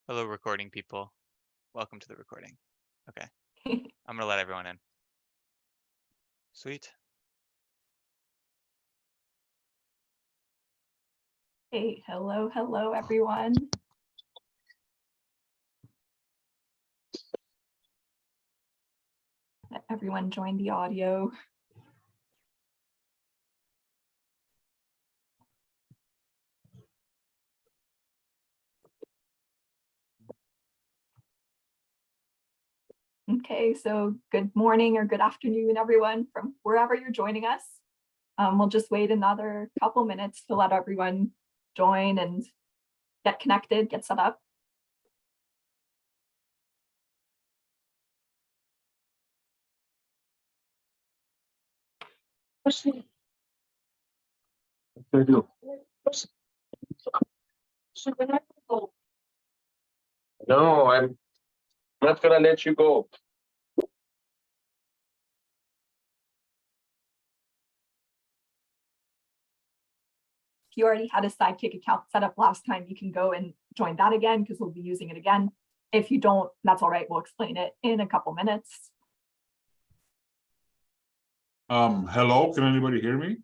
Hello, recording people. Welcome to the recording. Okay, I'm gonna let everyone in. Sweet. Hey, hello, everyone. Let everyone join the audio. Okay, so good morning or good afternoon, everyone, from wherever you're joining us. We'll just wait another couple minutes to let everyone join and get connected, get set up. No, I'm not gonna let you go. If you already had a Sidekick account set up last time, you can go and join that again because we'll be using it again. If you don't, that's all right. We'll explain it in a couple minutes. Hello, can anybody hear me?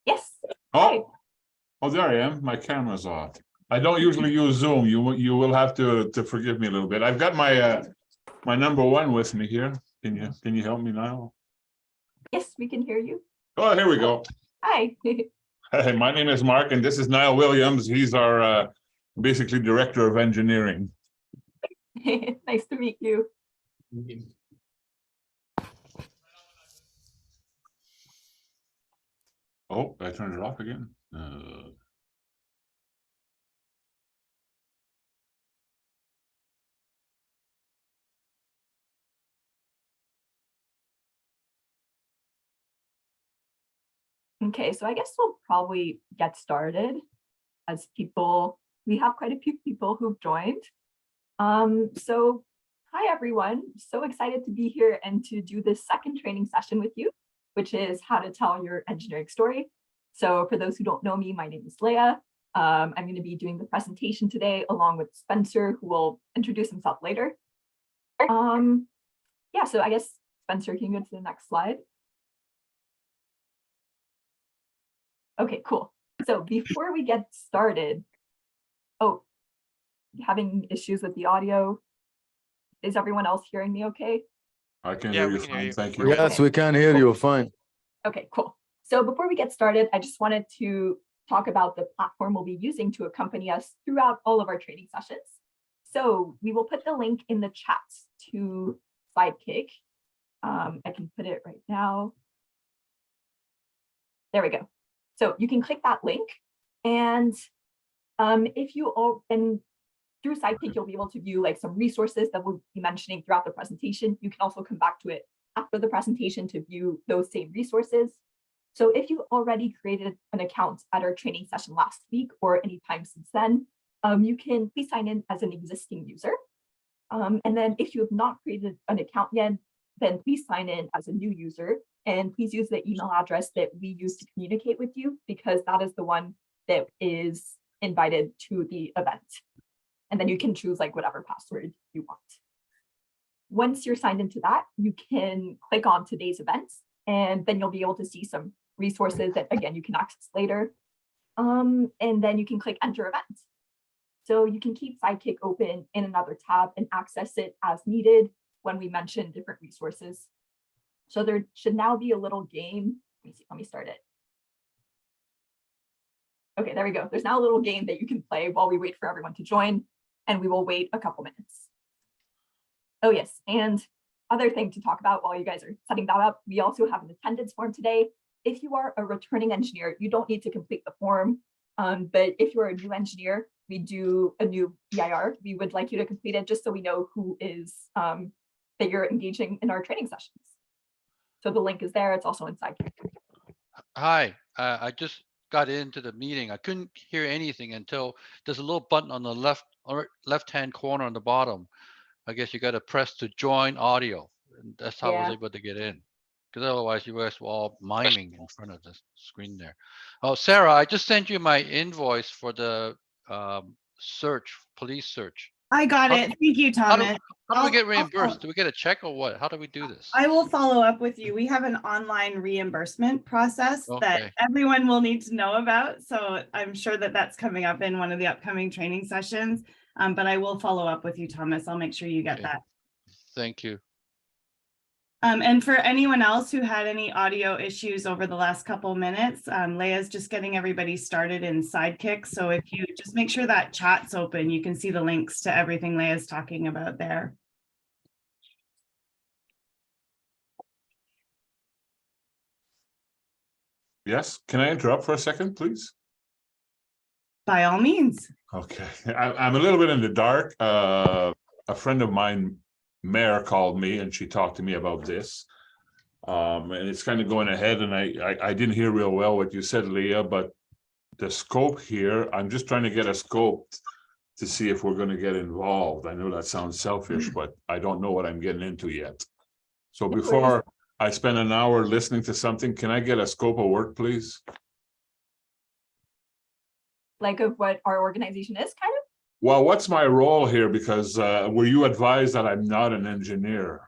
Yes. Oh, there I am. My camera's off. I don't usually use Zoom. You will have to forgive me a little bit. I've got my my number one with me here. Can you help me now? Yes, we can hear you. Oh, here we go. Hi. Hey, my name is Mark, and this is Niall Williams. He's our basically director of engineering. Nice to meet you. Oh, I turned it off again. Okay, so I guess we'll probably get started as we have quite a few people who've joined. So hi everyone, so excited to be here and to do this second training session with you, which is how to tell your engineering story. So for those who don't know me, my name is Leah. I'm going to be doing the presentation today along with Spencer, who will introduce himself later. Yeah, so I guess Spencer, can you go to the next slide? Okay, cool. So before we get started, having issues with the audio. Is everyone else hearing me okay? I can Yeah, hear we you can hear fine. you. Thank We're you. good. Yes, we can hear you fine. Okay, cool. So before we get started, I just wanted to talk about the platform we'll be using to accompany us throughout all of our training sessions. So we will put the link in the chat to Sidekick. I can put it right now. There we go. So you can click that link, and if you all and through Sidekick, you'll be able to view like some resources that we'll be mentioning throughout the presentation. You can also come back to it after the presentation to view those same resources. So if you already created an account at our training session last week or any time since then, you can please sign in as an existing user. And then if you have not created an account yet, then please sign in as a new user, and please use the email address that we use to communicate with you, because that is the one that is invited to the event. And then you can choose like whatever password you want. Once you're signed into that, you can click on today's events, and then you'll be able to see some resources that, again, you can access later. And then you can click enter event. So you can keep Sidekick open in another tab and access it as needed when we mention different resources. So there should now be a little game. Let me start it. Okay, there we go. There's now a little game that you can play while we wait for everyone to join, and we will wait a couple minutes. Oh yes, and other thing to talk about while you guys are setting that up, we also have an attendance form today. If you are a returning engineer, you don't need to complete the form, but if you're a new engineer, we do a new EIR. We would like you to complete it just so we know who is that you're engaging in our training sessions. So the link is there. It's also in Sidekick. Hi, I just got into the meeting. I couldn't hear anything until there's a little button on the left-hand corner on the bottom. I guess you got to press to join audio. And that's how I was able to get in. Because otherwise you guys were all miming in front of the screen there. Oh, Sarah, I just sent you my invoice for the police search. I got How- it. Thank you, How do, Thomas. how do we get I'll reimbursed? Do we get a check or what? How do we do this? I will follow up with you. We have an online reimbursement process that Okay. everyone will need to know about. So I'm sure that that's coming up in one of the upcoming training sessions. But I will follow up with you, Thomas. I'll make sure you get Okay. that. Thank you. And for anyone else who had any audio issues over the last couple minutes, Leia's just getting everybody started in Sidekick. So if you just make sure that chat's open, you can see the links to everything Leia's talking about there. Yes, can I interrupt for a second, please? By all means. Okay, I'm a little bit in the dark. A friend of mine, Mare, called me and she talked to me about this. And it's kind of going ahead, and I didn't hear real well what you said, Leah, but the scope here, I'm just trying to get a scope to see if we're going to get involved. I know that sounds selfish, but I don't know what I'm getting into yet. So No worries. before I spend an hour listening to something, can I get a scope of work, please? Like of what our organization is, kind of? Well, what's my role here? Because were you advised that I'm not an engineer?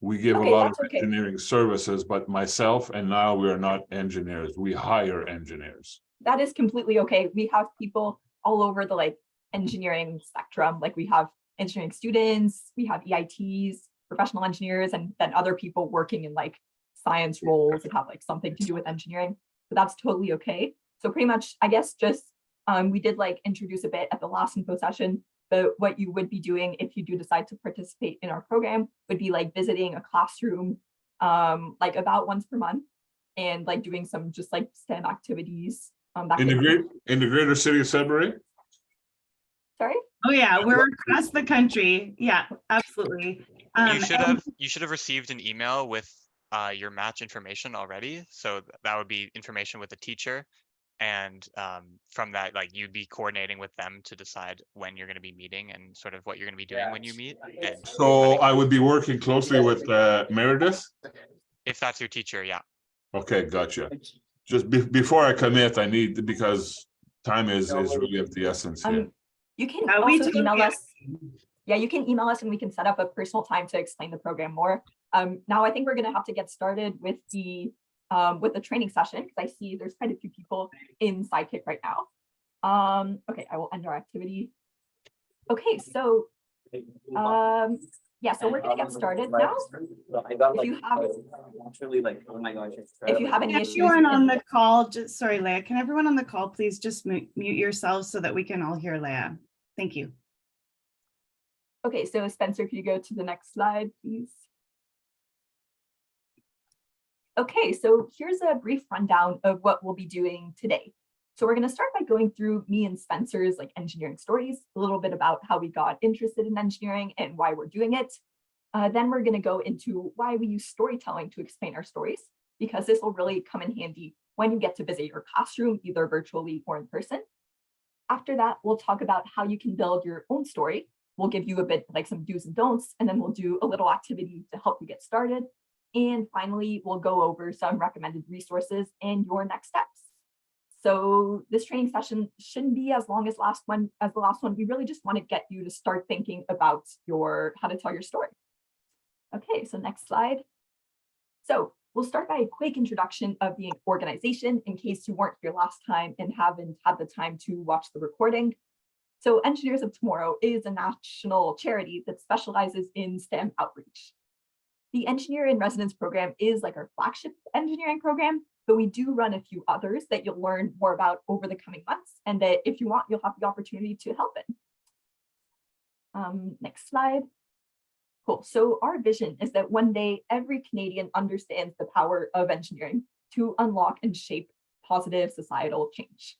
We give Okay, a lot of that's okay. engineering services, but myself and now we are not engineers. We hire engineers. That is completely okay. We have people all over the like engineering spectrum. Like we have engineering students, we have EITs, professional engineers, and then other people working in like science roles that have like something to do with engineering. So that's totally okay. So pretty much, I guess just we did like introduce a bit at the last info session, but what you would be doing if you do decide to participate in our program would be like visiting a classroom like about once per month and like doing some just like STEM activities. That In could be- the greater city of Sudbury? Sorry? Oh yeah, we're across the country. Yeah, absolutely. You should and- have received an email with your match information already. So that would be information with the teacher. And from that, like you'd be coordinating with them to decide when you're going to be meeting and sort of what you're going to be doing when you meet. And So I would be working closely with Meredith? if that's your teacher, yeah. Okay, gotcha. Just before I commit, I need, because time is really of the essence here. You can we also took email it. us. Yeah, you can email us and we can set up a personal time to explain the program more. Now I think we're gonna have to get started with the training session because I see there's quite a few people in Sidekick right now. Okay, I will end our activity. Okay, so yeah, so we're gonna get started now. If you have, Actually, like, oh my gosh, it's if you have any Can issues, you everyone on can- the call, just sorry, Leia, can everyone on the call please just mute yourselves so that we can all hear Leia? Thank you. Okay, so Spencer, could you go to the next slide, please? Okay, so here's a brief rundown of what we'll be doing today. So we're going to start by going through me and Spencer's like engineering stories, a little bit about how we got interested in engineering and why we're doing it. Then we're going to go into why we use storytelling to explain our stories, because this will really come in handy when you get to visit your classroom, either virtually or in person. After that, we'll talk about how you can build your own story. We'll give you a bit like some do's and don'ts, and then we'll do a little activity to help you get started. And finally, we'll go over some recommended resources and your next steps. So this training session shouldn't be as long as the last one. We really just want to get you to start thinking about how to tell your story. Okay, so next slide. So we'll start by a quick introduction of the organization in case you weren't here last time and haven't had the time to watch the recording. So Engineers of Tomorrow is a national charity that specializes in STEM outreach. The Engineer in Residence program is like our flagship engineering program, but we do run a few others that you'll learn more about over the coming months, and that if you want, you'll have the opportunity to help in. Next slide. Cool. So our vision is that one day every Canadian understands the power of engineering to unlock and shape positive societal change.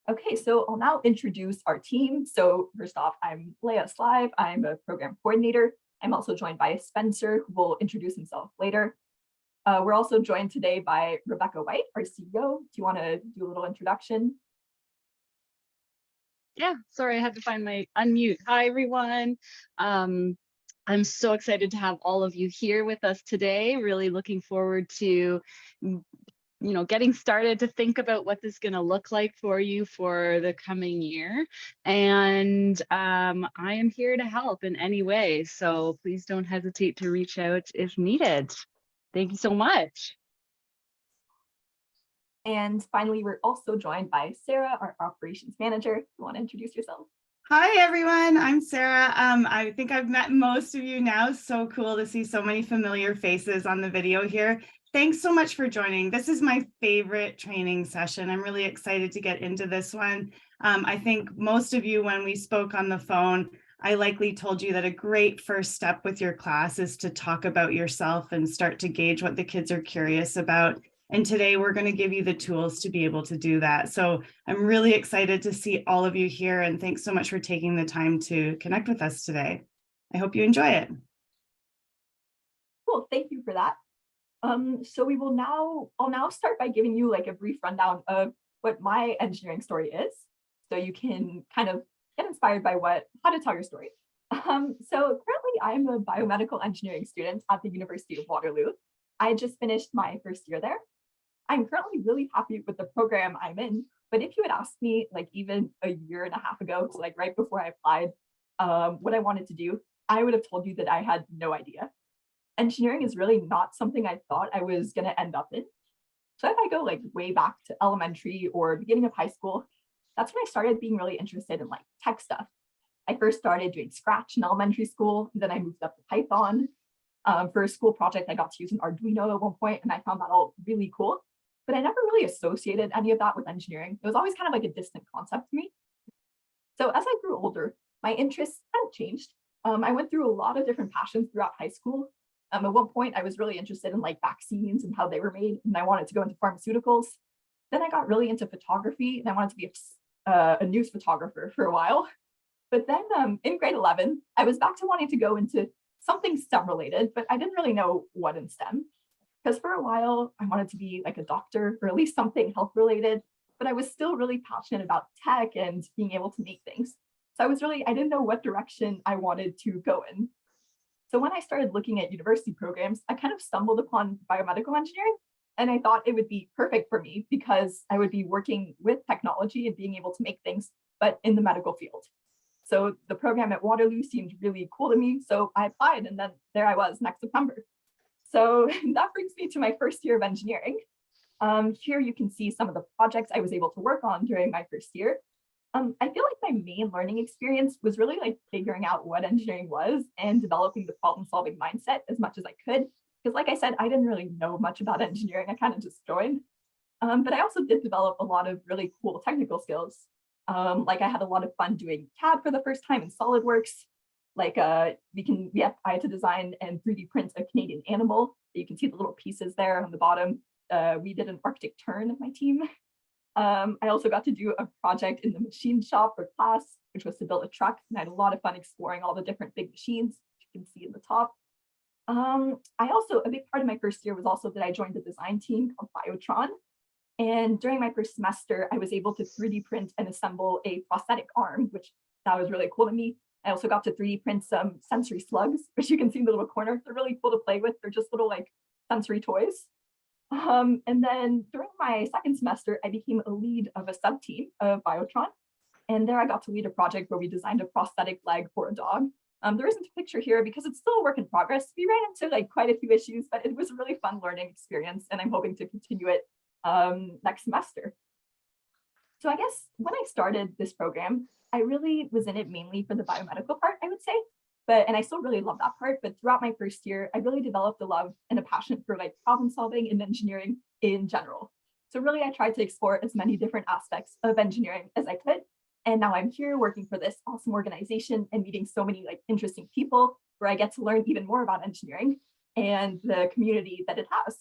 Okay, so I'll now introduce our team. So first off, I'm Leia Slive. I'm a program coordinator. I'm also joined by Spencer, who will introduce himself later. We're also joined today by Rebecca White, our CEO. Do you want to do a little introduction? Yeah, sorry, I had to find my unmute. Hi, everyone. I'm so excited to have all of you here with us today. Really looking forward to getting started to think about what this is going to look like for you for the coming year. And I am here to help in any way. So please don't hesitate to reach out if needed. Thank you so much. And finally, we're also joined by Sarah, our operations manager. You want to introduce yourself? Hi, everyone. I'm Sarah. I think I've met most of you now. So cool to see so many familiar faces on the video here. Thanks so much for joining. This is my favorite training session. I'm really excited to get into this one. I think most of you, when we spoke on the phone, I likely told you that a great first step with your class is to talk about yourself and start to gauge what the kids are curious about. And today we're going to give you the tools to be able to do that. So I'm really excited to see all of you here, and thanks so much for taking the time to connect with us today. I hope you enjoy it. Cool, thank you for that. So I'll now start by giving you like a brief rundown of what my engineering story is, so you can kind of get inspired by how to tell your story. So currently I'm a biomedical engineering student at the University of Waterloo. I just finished my first year there. I'm currently really happy with the program I'm in, but if you had asked me like even a year and a half ago, so like right before I applied, what I wanted to do, I would have told you that I had no idea. Engineering is really not something I thought I was going to end up in. So if I go like way back to elementary or beginning of high school, that's when I started being really interested in like tech stuff. I first started doing Scratch in elementary school, and then I moved up to Python. For a school project, I got to use an Arduino at one point, and I found that all really cool. But I never really associated any of that with engineering. It was always kind of like a distant concept to me. So as I grew older, my interests kind of changed. I went through a lot of different passions throughout high school. At one point, I was really interested in like vaccines and how they were made, and I wanted to go into pharmaceuticals. Then I got really into photography, and I wanted to be a news photographer for a while. But then in grade 11, I was back to wanting to go into something STEM related, but I didn't really know what in STEM. Because for a while, I wanted to be like a doctor or at least something health related, but I was still really passionate about tech and being able to make things. So I didn't know what direction I wanted to go in. So when I started looking at university programs, I kind of stumbled upon biomedical engineering, and I thought it would be perfect for me because I would be working with technology and being able to make things, but in the medical field. So the program at Waterloo seemed really cool to me. So I applied, and then there I was next September. So that brings me to my first year of engineering. Here you can see some of the projects I was able to work on during my first year. I feel like my main learning experience was really like figuring out what engineering was and developing the problem-solving mindset as much as I could. Because like I said, I didn't really know much about engineering. I kind of just joined. But I also did develop a lot of really cool technical skills. Like I had a lot of fun doing CAD for the first time in SolidWorks. Like I had to design and 3D print a Canadian animal. You can see the little pieces there on the bottom. We did an Arctic tern of my team. I also got to do a project in the machine shop for class, which was to build a truck. And I had a lot of fun exploring all the different big machines, which you can see in the top. A big part of my first year was also that I joined a design team called Biotron. And during my first semester, I was able to 3D print and assemble a prosthetic arm, which that was really cool to me. I also got to 3D print some sensory slugs, which you can see in the little corner. They're really cool to play with. They're just little like sensory toys. And then during my second semester, I became a lead of a sub-team of Biotron. And there I got to lead a project where we designed a prosthetic leg for a dog. There isn't a picture here because it's still a work in progress. We ran into like quite a few issues, but it was a really fun learning experience, and I'm hoping to continue it next semester. So I guess when I started this program, I really was in it mainly for the biomedical part, I would say. And I still really love that part. But throughout my first year, I really developed a love and a passion for like problem solving and engineering in general. So really, I tried to explore as many different aspects of engineering as I could. And now I'm here working for this awesome organization and meeting so many like interesting people where I get to learn even more about engineering and the community that it has.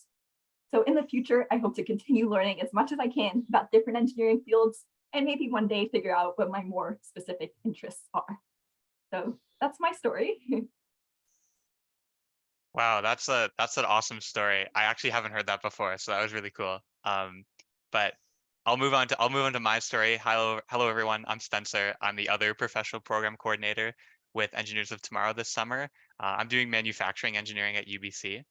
So in the future, I hope to continue learning as much as I can about different engineering fields and maybe one day figure out what my more specific interests are. So that's my story. Wow, that's an awesome story. I actually haven't heard that before, so that was really cool. But I'll move on to my story. Hello everyone. I'm Spencer. I'm the other professional program coordinator with Engineers of Tomorrow this summer. I'm doing manufacturing engineering at UBC.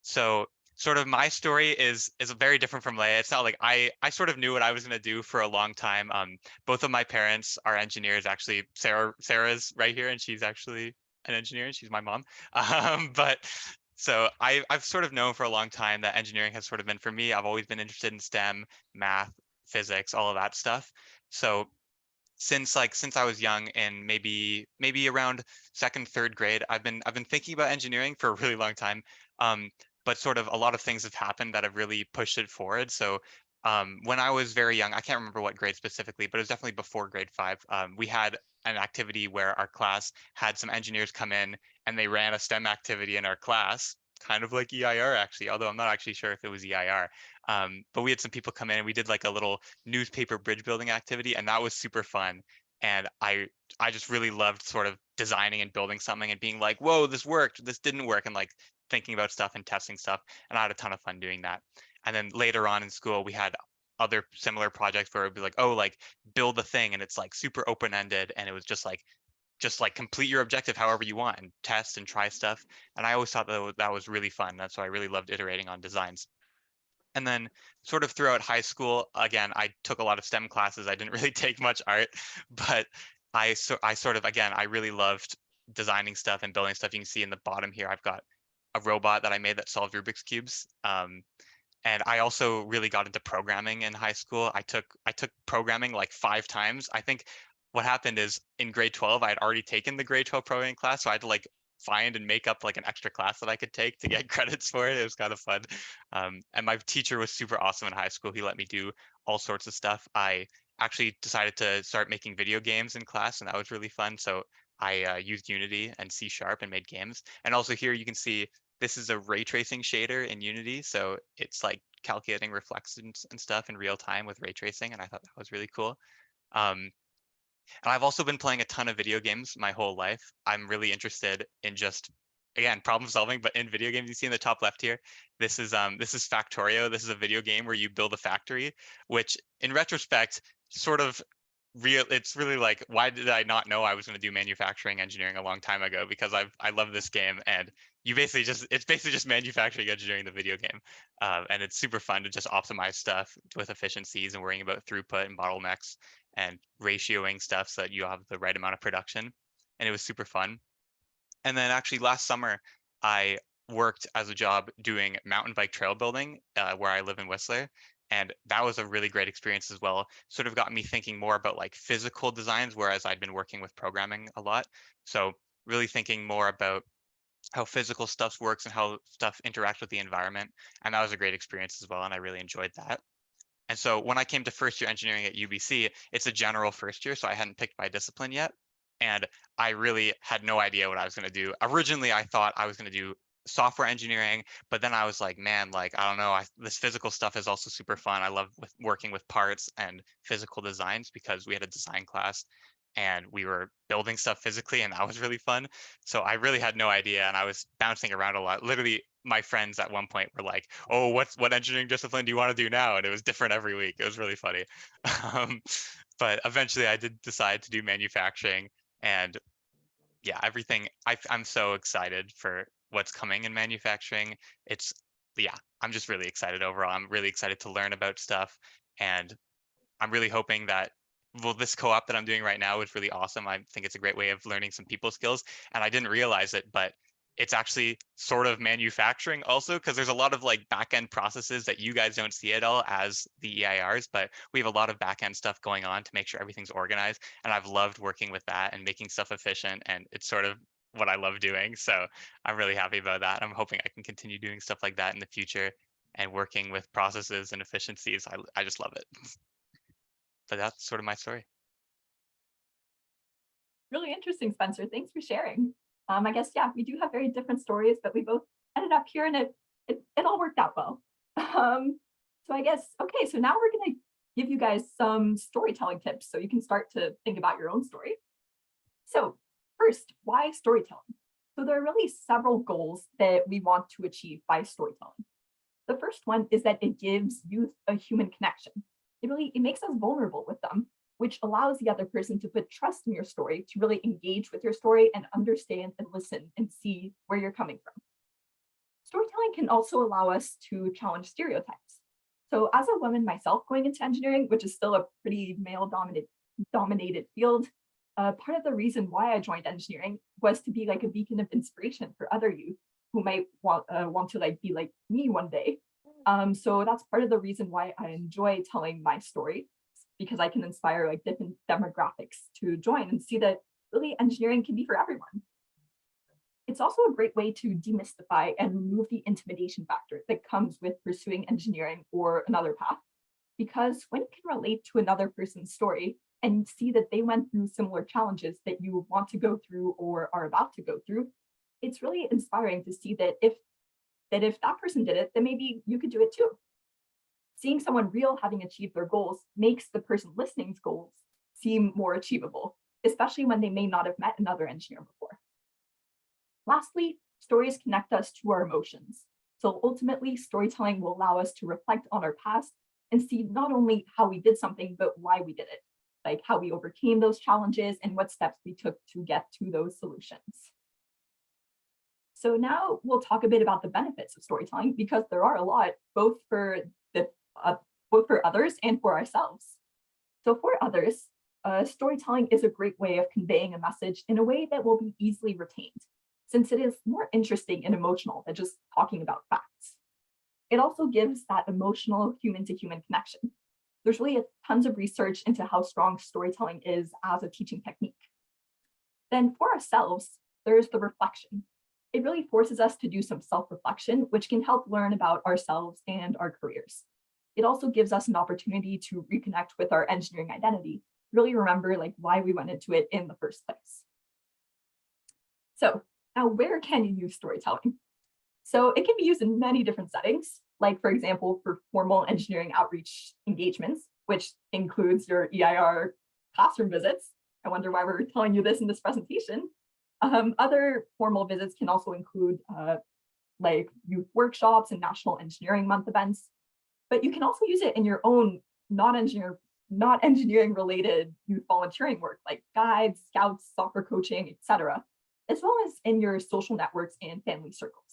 So sort of my story is very different from Leia. It's not like I sort of knew what I was going to do for a long time. Both of my parents are engineers. Actually, Sarah's right here, and she's actually an engineer, and she's my mom. But so I've sort of known for a long time that engineering has sort of been for me. I've always been interested in STEM, math, physics, all of that stuff. So since I was young and maybe around second, third grade, I've been thinking about engineering for a really long time. But sort of a lot of things have happened that have really pushed it forward. So when I was very young, I can't remember what grade specifically, but it was definitely before grade 5. We had an activity where our class had some engineers come in and they ran a STEM activity in our class, kind of like EIR actually, although I'm not actually sure if it was EIR. But we had some people come in and we did like a little newspaper bridge building activity, and that was super fun. And I just really loved sort of designing and building something and being like, whoa, this worked, this didn't work, and like thinking about stuff and testing stuff. And I had a ton of fun doing that. And then later on in school, we had other similar projects where it would be like, oh, like build a thing, and it's like super open-ended, and it was just like complete your objective however you want and test and try stuff. And I always thought that was really fun. That's why I really loved iterating on designs. And then sort of throughout high school, again, I took a lot of STEM classes. I didn't really take much art, but I sort of, again, I really loved designing stuff and building stuff. You can see in the bottom here, I've got a robot that I made that solved Rubik's cubes. And I also really got into programming in high school. I took programming like 5 times. I think what happened is in grade 12, I had already taken the grade 12 programming class. So I had to like find and make up like an extra class that I could take to get credits for it. It was kind of fun. And my teacher was super awesome in high school. He let me do all sorts of stuff. I actually decided to start making video games in class, and that was really fun. So I used Unity and C# and made games. And also here you can see this is a ray tracing shader in Unity. So it's like calculating reflections and stuff in real time with ray tracing. And I thought that was really cool. And I've also been playing a ton of video games my whole life. I'm really interested in just, again, problem solving, but in video games. You see in the top left here, this is Factorio. This is a video game where you build a factory, which in retrospect, sort of it's really like, why did I not know I was going to do manufacturing engineering a long time ago? Because I love this game, and it's basically just manufacturing engineering, the video game. And it's super fun to just optimize stuff with efficiencies and worrying about throughput and bottlenecks and ratioing stuff so that you have the right amount of production. And it was super fun. And then actually last summer, I worked as a job doing mountain bike trail building where I live in Whistler. And that was a really great experience as well. Sort of got me thinking more about like physical designs, whereas I'd been working with programming a lot. So really thinking more about how physical stuff works and how stuff interacts with the environment. And that was a great experience as well. And I really enjoyed that. And so when I came to first year engineering at UBC, it's a general first year, so I hadn't picked my discipline yet. And I really had no idea what I was going to do. Originally, I thought I was going to do software engineering, but then I was like, man, like, I don't know, this physical stuff is also super fun. I love working with parts and physical designs because we had a design class and we were building stuff physically, and that was really fun. So I really had no idea, and I was bouncing around a lot. Literally, my friends at one point were like, "Oh, what engineering discipline do you want to do now?" And it was different every week. It was really funny. But eventually, I did decide to do manufacturing, and yeah, everything. I'm so excited for what's coming in manufacturing. Yeah, I'm just really excited overall. I'm really excited to learn about stuff, and I'm really hoping that, well, this co-op that I'm doing right now is really awesome. I think it's a great way of learning some people skills, and I didn't realize it, but it's actually sort of manufacturing also, because there's a lot of like back-end processes that you guys don't see at all as the EIRs, but we have a lot of back-end stuff going on to make sure everything's organized. And I've loved working with that and making stuff efficient, and it's sort of what I love doing. So I'm really happy about that. I'm hoping I can continue doing stuff like that in the future and working with processes and efficiencies. I just love it. But that's sort of my story. Really interesting, Spencer. Thanks for sharing. I guess, yeah, we do have very different stories, but we both ended up here and it all worked out well. So I guess, okay, so now we're going to give you guys some storytelling tips so you can start to think about your own story. So first, why storytelling? So there are really several goals that we want to achieve by storytelling. The first one is that it gives youth a human connection. It makes us vulnerable with them, which allows the other person to put trust in your story, to really engage with your story and understand and listen and see where you're coming from. Storytelling can also allow us to challenge stereotypes. So as a woman myself going into engineering, which is still a pretty male dominated field, part of the reason why I joined engineering was to be like a beacon of inspiration for other youth who might want to like be like me one day. So that's part of the reason why I enjoy telling my story, because I can inspire like different demographics to join and see that really engineering can be for everyone. It's also a great way to demystify and remove the intimidation factor that comes with pursuing engineering or another path. Because when you can relate to another person's story and see that they went through similar challenges that you want to go through or are about to go through, it's really inspiring to see that if that person did it, then maybe you could do it too. Seeing someone real having achieved their goals makes the person listening's goals seem more achievable, especially when they may not have met another engineer before. Lastly, stories connect us to our emotions. So ultimately, storytelling will allow us to reflect on our past and see not only how we did something, but why we did it, like how we overcame those challenges and what steps we took to get to those solutions. So now we'll talk a bit about the benefits of storytelling, because there are a lot, both for others and for ourselves. So for others, storytelling is a great way of conveying a message in a way that will be easily retained, since it is more interesting and emotional than just talking about facts. It also gives that emotional human-to-human connection. There's really tons of research into how strong storytelling is as a teaching technique. Then for ourselves, there's the reflection. It really forces us to do some self-reflection, which can help learn about ourselves and our careers. It also gives us an opportunity to reconnect with our engineering identity, really remember like why we went into it in the first place. So now, where can you use storytelling? So it can be used in many different settings, like for example, for formal engineering outreach engagements, which includes your EIR classroom visits. I wonder why we're telling you this in this presentation. Other formal visits can also include like youth workshops and National Engineering Month events, but you can also use it in your own not engineering related youth volunteering work, like guides, scouts, soccer coaching, etc., as well as in your social networks and family circles.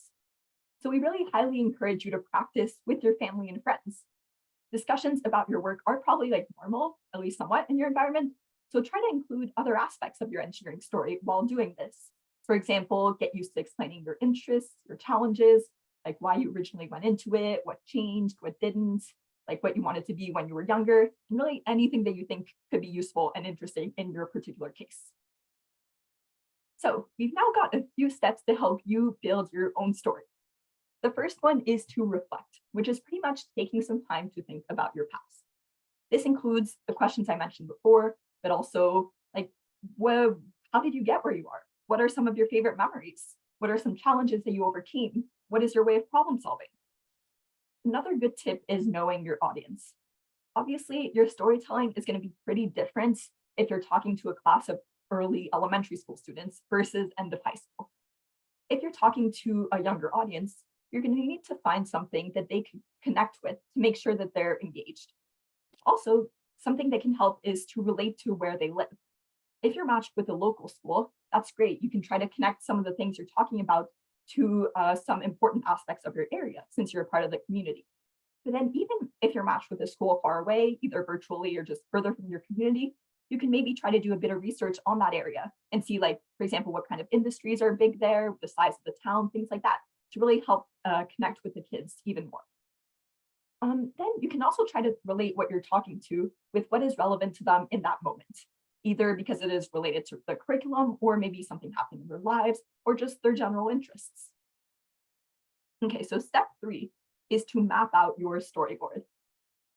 So we really highly encourage you to practice with your family and friends. Discussions about your work are probably like normal, at least somewhat, in your environment. So try to include other aspects of your engineering story while doing this. For example, get used to explaining your interests, your challenges, like why you originally went into it, what changed, what didn't, like what you wanted to be when you were younger, and really anything that you think could be useful and interesting in your particular case. So we've now got a few steps to help you build your own story. The first one is to reflect, which is pretty much taking some time to think about your past. This includes the questions I mentioned before, but also like, well, how did you get where you are? What are some of your favorite memories? What are some challenges that you overcame? What is your way of problem solving? Another good tip is knowing your audience. Obviously, your storytelling is going to be pretty different if you're talking to a class of early elementary school students versus end of high school. If you're talking to a younger audience, you're going to need to find something that they can connect with to make sure that they're engaged. Also, something that can help is to relate to where they live. If you're matched with a local school, that's great. You can try to connect some of the things you're talking about to some important aspects of your area, since you're a part of the community. But then even if you're matched with a school far away, either virtually or just further from your community, you can maybe try to do a bit of research on that area and see, like, for example, what kind of industries are big there, the size of the town, things like that, to really help connect with the kids even more. Then you can also try to relate what you're talking to with what is relevant to them in that moment, either because it is related to the curriculum or maybe something happening in their lives or just their general interests. Okay, so step 3 is to map out your storyboard.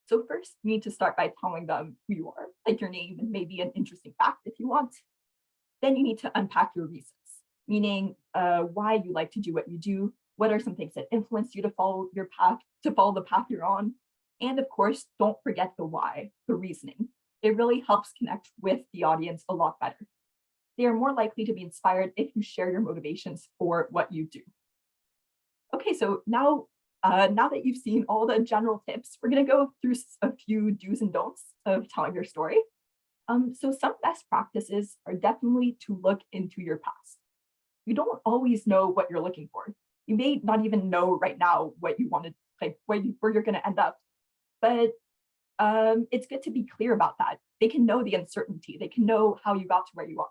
So first, you need to start by telling them who you are, like your name and maybe an interesting fact if you want. Then you need to unpack your reasons, meaning why you like to do what you do, what are some things that influence you to follow your path, to follow the path you're on. And of course, don't forget the why, the reasoning. It really helps connect with the audience a lot better. They are more likely to be inspired if you share your motivations for what you do. Okay, so now that you've seen all the general tips, we're going to go through a few do's and don'ts of telling your story. So some best practices are definitely to look into your past. You don't always know what you're looking for. You may not even know right now what you wanted, like where you're going to end up, but it's good to be clear about that. They can know the uncertainty. They can know how you got to where you are.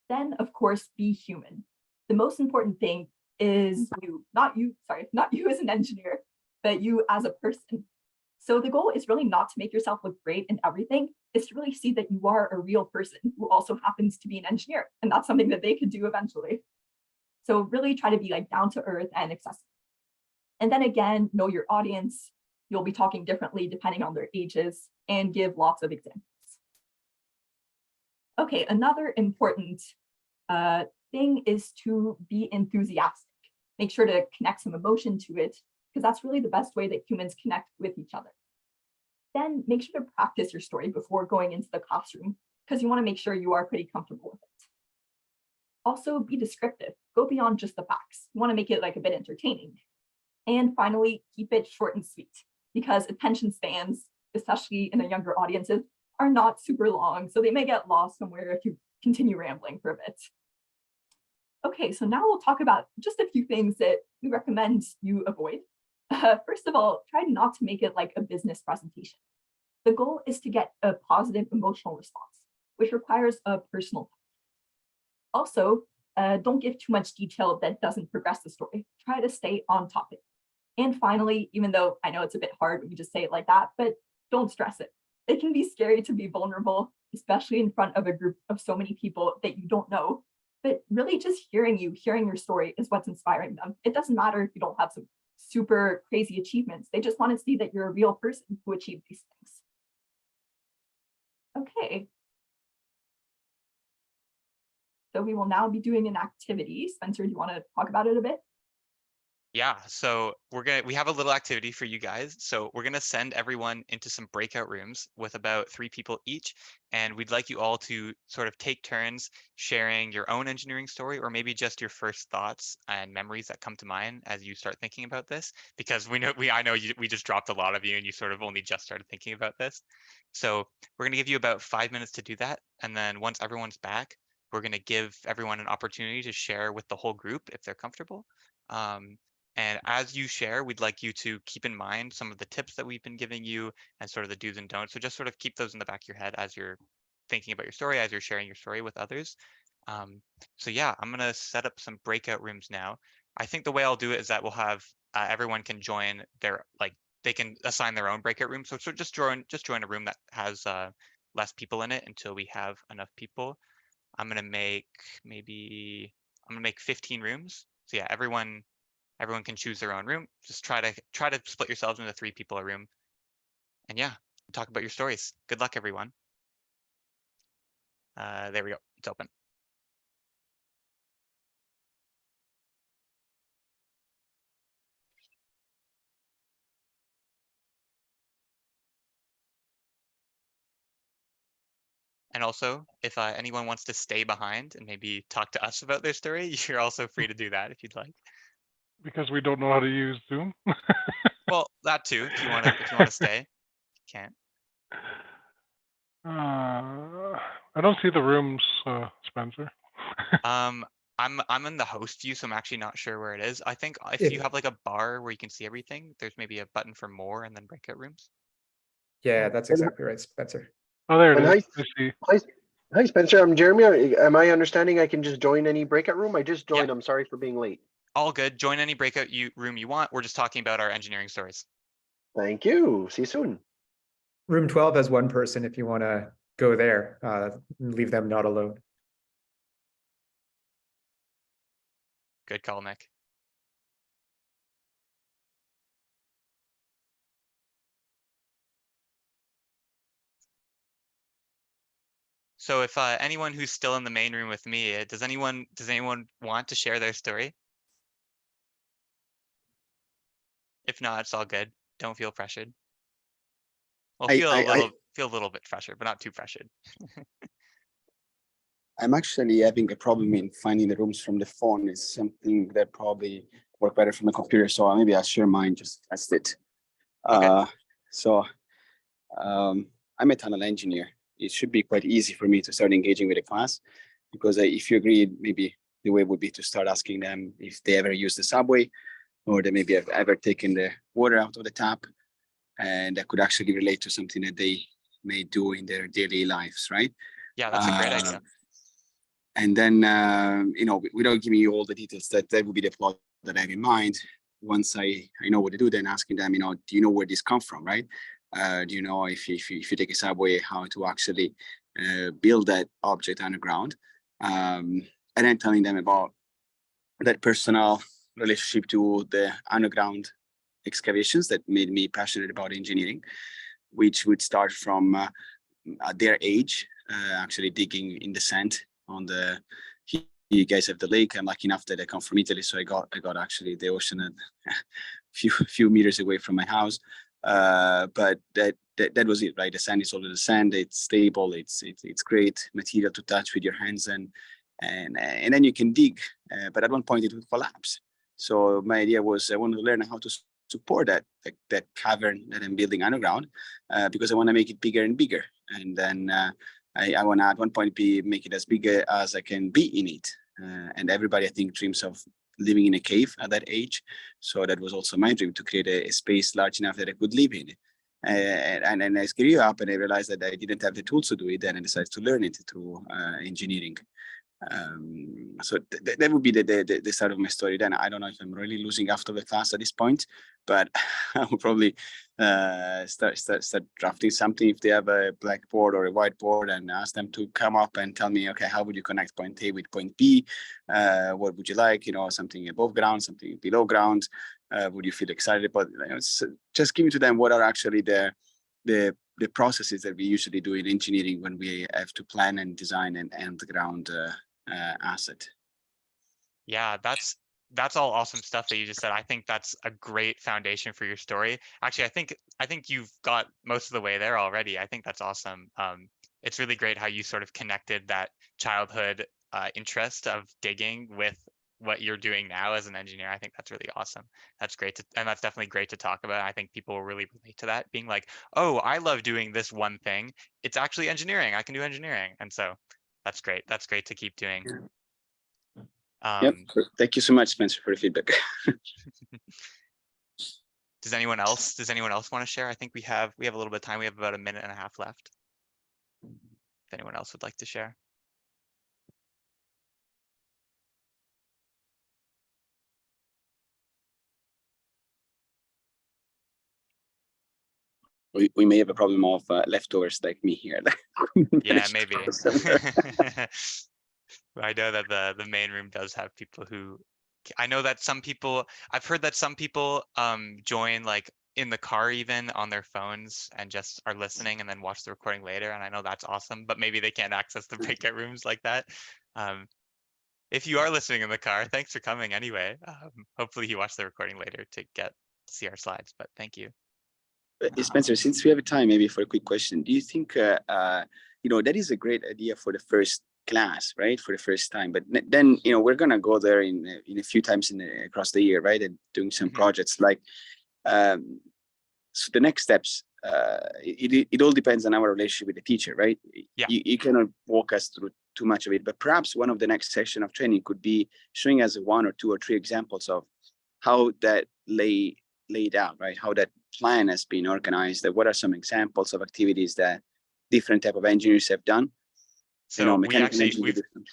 Then, of course, be human. The most important thing is not you as an engineer, but you as a person. So the goal is really not to make yourself look great in everything. It's to really see that you are a real person who also happens to be an engineer. And that's something that they could do eventually. So really try to be like down to earth and accessible. And then again, know your audience. You'll be talking differently depending on their ages, and give lots of examples. Okay, another important thing is to be enthusiastic. Make sure to connect some emotion to it, because that's really the best way that humans connect with each other. Then make sure to practice your story before going into the classroom, because you want to make sure you are pretty comfortable with it. Also, be descriptive. Go beyond just the facts. You want to make it like a bit entertaining. And finally, keep it short and sweet, because attention spans, especially in the younger audiences, are not super long, so they may get lost somewhere if you continue rambling for a bit. Okay, so now we'll talk about just a few things that we recommend you avoid. First of all, try not to make it like a business presentation. The goal is to get a positive emotional response, which requires a personal touch. Also, don't give too much detail that doesn't progress the story. Try to stay on topic. And finally, even though I know it's a bit hard when you just say it like that, but don't stress it. It can be scary to be vulnerable, especially in front of a group of so many people that you don't know. But really just hearing your story is what's inspiring them. It doesn't matter if you don't have some super crazy achievements. They just want to see that you're a real person who achieved these things. Okay. So we will now be doing an activity. Spencer, do you want to talk about it a bit? Yeah, so we have a little activity for you guys. So we're gonna send everyone into some breakout rooms with about 3 people each, and we'd like you all to sort of take turns sharing your own engineering story, or maybe just your first thoughts and memories that come to mind as you start thinking about this, because I know we just dropped a lot of you and you sort of only just started thinking about this. So we're gonna give you about 5 minutes to do that, and then once everyone's back, we're gonna give everyone an opportunity to share with the whole group if they're comfortable. And as you share, we'd like you to keep in mind some of the tips that we've been giving you and sort of the do's and don'ts. So just sort of keep those in the back of your head as you're thinking about your story, as you're sharing your story with others. So yeah, I'm going to set up some breakout rooms now. I think the way I'll do it is that we'll have everyone can join they can assign their own breakout room. So just join a room that has less people in it until we have enough people. I'm going to make 15 rooms. So yeah, everyone can choose their own room. Just try to split yourselves into 3 people a room. And yeah, talk about your stories. Good luck, everyone. There we go. It's open. And also, if anyone wants to stay behind and maybe talk to us about their story, you're also free to do that if you'd like. Because we don't know how to use Zoom. Well, that too. If you want to stay, you can. I don't see the rooms, Spencer. I'm in the host view, so I'm actually not sure where it is. I think if you have like a bar where you can see everything, there's maybe a button for more and then breakout rooms. Yeah, that's exactly right, Spencer. Oh, there it And is. I see. Hi, Spencer. I'm Jeremy. Am I understanding I can just join any breakout room? I just joined. I'm sorry for being late. All good. Join any breakout room you want. We're just talking about our engineering stories. Thank you. See you soon. Room 12 has 1 person if you want to go there. Leave them not alone. Good call, Nick. So if anyone who's still in the main room with me, does anyone want to share their story? If not, it's all good. Don't feel pressured. Well, feel a little bit pressured, but not too pressured. I'm actually having a problem in finding the rooms from the phone. It's something that probably work better from the computer. So maybe I'll share mine, just test it. Okay. I'm a tunnel engineer. It should be quite easy for me to start engaging with the class because if you agree, maybe the way would be to start asking them if they ever use the subway, or they maybe have ever taken the water out of the tap, and that could actually relate to something that they may do in their daily lives, right? Yeah, that's a great idea. And then, without giving you all the details, that would be the plot that I have in mind. Once I know what to do, then asking them, do you know where this come from, right? Do you know if you take a subway, how to actually build that object underground? And then telling them about that personal relationship to the underground excavations that made me passionate about engineering, which would start from at their age, actually digging in the sand on the. You guys have the lake. I'm lucky enough that I come from Italy, so I got actually the ocean a few meters away from my house. But that was it, right? The sand is always the sand. It's stable. It's great material to touch with your hands, and then you can dig. But at one point it would collapse. So my idea was I wanted to learn how to support that cavern that I'm building underground, because I want to make it bigger and bigger. And then I want to at one point make it as big as I can be in it. And everybody, I think, dreams of living in a cave at that age. So that was also my dream, to create a space large enough that I could live in. And then I grew up and I realized that I didn't have the tools to do it. And I decided to learn it through engineering. So that would be the start of my story. Then I don't know if I'm really losing after the class at this point, but I will probably start drafting something if they have a blackboard or a whiteboard, and ask them to come up and tell me, okay, how would you connect point A with point B? What would you like? Something above ground, something below ground. Would you feel excited about? So just giving to them what are actually the processes that we usually do in engineering when we have to plan and design an underground asset. Yeah, that's all awesome stuff that you just said. I think that's a great foundation for your story. Actually, I think you've got most of the way there already. I think that's awesome. It's really great how you sort of connected that childhood interest of digging with what you're doing now as an engineer. I think that's really awesome. That's great and that's definitely great to talk about. I think people will really relate to that, being like, oh, I love doing this one thing. It's actually engineering. I can do engineering. And so that's great. That's great to keep doing. Yep. Thank you so much, Spencer, for the feedback. Does anyone else want to share? I think we have a little bit of time. We have about a minute and a half left. If anyone else would like to share. We may have a problem of leftovers like me here. Yeah, maybe. I know that the main room does have people who, I know that some people, I've heard that some people join like in the car even on their phones and just are listening and then watch the recording later. And I know that's awesome, but maybe they can't access the breakout rooms like that. If you are listening in the car, thanks for coming anyway. Hopefully you watch the recording later to see our slides, but thank you. Spencer, since we have time, maybe for a quick question, do you think that is a great idea for the first class, right? For the first time, but then we're gonna go there in a few times across the year, right? And doing some projects like so the next steps. It all depends on our relationship with the teacher, right? Yeah. You cannot walk us through too much of it, but perhaps one of the next session of training could be showing us 1 or 2 or 3 examples of how that laid out, right? How that plan has been organized. That what are some examples of activities that different type of engineers have done? So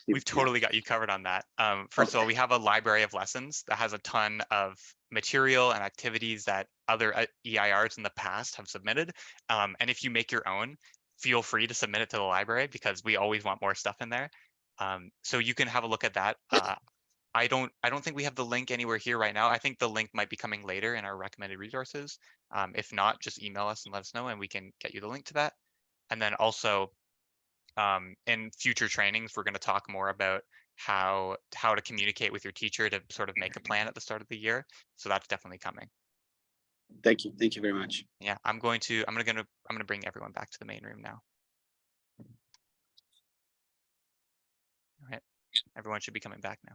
we've totally got you covered on that. First of all, we have a library of lessons that has a ton of material and activities that other EIRs in the past have submitted. And if you make your own, feel free to submit it to the library because we always want more stuff in there. So you can have a look at that. I don't think we have the link anywhere here right now. I think the link might be coming later in our recommended resources. If not, just email us and let us know and we can get you the link to that. And then also in future trainings, we're going to talk more about how to communicate with your teacher to sort of make a plan at the start of the year. So that's definitely coming. Thank you very much. Yeah, I'm going to bring everyone back to the main room now. All right, everyone should be coming back now.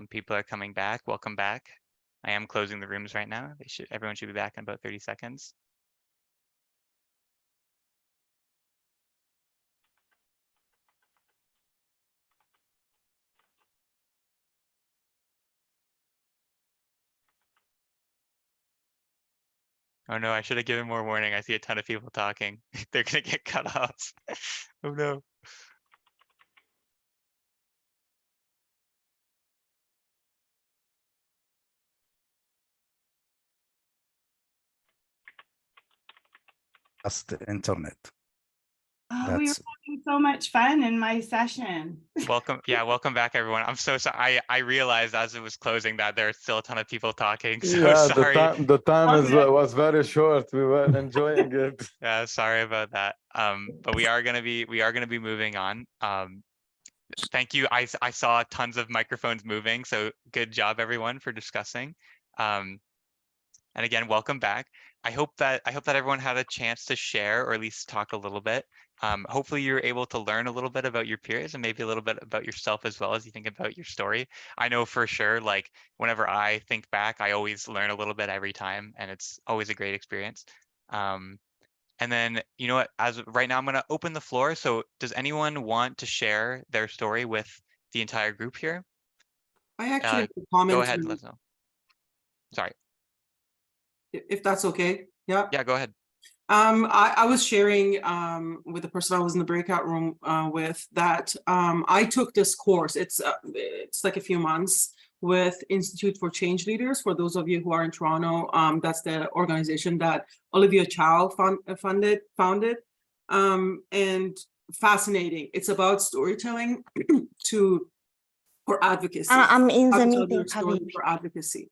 Some people are coming back. Welcome back. I am closing the rooms right now. Everyone should be back in about 30 seconds. Oh no, I should have given more warning. I see a ton of people talking. They're gonna get cut off. Oh no. That's the internet. Oh, we were having so much fun in my session. Welcome back, everyone. I'm so sorry. I realized as it was closing that there are still a ton of people talking. So Yeah, sorry. the time was very short. We were enjoying it. Yeah, sorry about that. But we are gonna be moving on. Thank you. I saw tons of microphones moving, so good job everyone for discussing. And again, welcome back. I hope that everyone had a chance to share or at least talk a little bit. Hopefully you're able to learn a little bit about your peers and maybe a little bit about yourself as well as you think about your story. I know for sure, like whenever I think back, I always learn a little bit every time, and it's always a great experience. And then, you know what, as right now, I'm going to open the floor. So does anyone want to share their story with the entire group here? I actually have a comment. Go ahead, let us know. Sorry. If that's okay. Yeah. Yeah, go ahead. I was sharing with the person I was in the breakout room with that I took this course. It's like a few months with Institute for Change Leaders. For those of you who are in Toronto, that's the organization that Olivia Chow founded. And fascinating. It's about storytelling for advocacy. I'm in How the to tell meeting, your story for advocacy.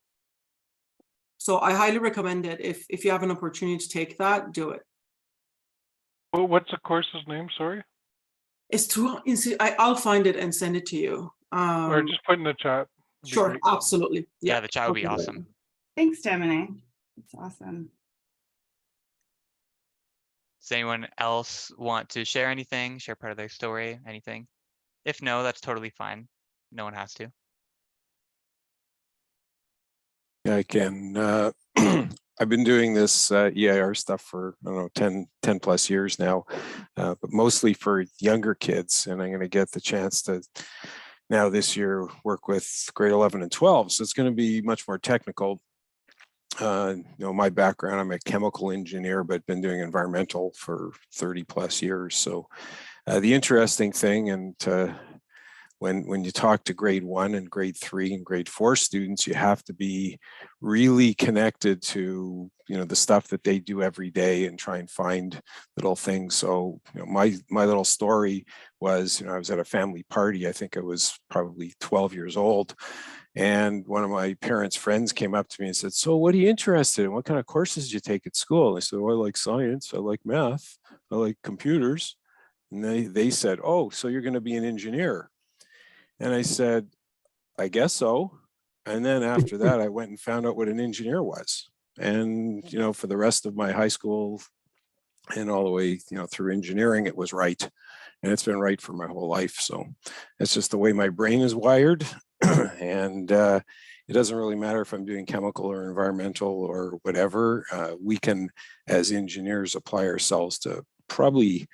So I highly recommend it. If you have an opportunity to take that, do it. Well, what's the course's name? Sorry. It's through. I'll find it and send it to you. Or just put in the chat. Sure, absolutely. Yeah, the chat would be awesome. Thanks, Dominic. It's awesome. Does anyone else want to share anything, share part of their story, anything? If no, that's totally fine. No one has to. Yeah, I can. I've been doing this EIR stuff for, I don't know, 10 plus years now, but mostly for younger kids. And I'm going to get the chance to now this year work with grade 11 and 12. So it's going to be much more technical. You know, my background, I'm a chemical engineer, but been doing environmental for 30 plus years. So the interesting thing, and when you talk to grade 1 and grade 3 and grade 4 students, you have to be really connected to, you know, the stuff that they do every day and try and find little things. So, you know, my little story was, you know, I was at a family party. I think I was probably 12 years old. And one of my parents' friends came up to me and said, "So what are you interested in? What kind of courses do you take at school?" I said, "Well, I like science, I like math, I like computers." And they said, "Oh, so you're going to be an engineer?" And I said, "I guess so." And then after that, I went and found out what an engineer was. And, you know, for the rest of my high school and all the way, you know, through engineering, it was right. And it's been right for my whole life. So it's just the way my brain is wired. And it doesn't really matter if I'm doing chemical or environmental or whatever. We can, as engineers, apply ourselves to probably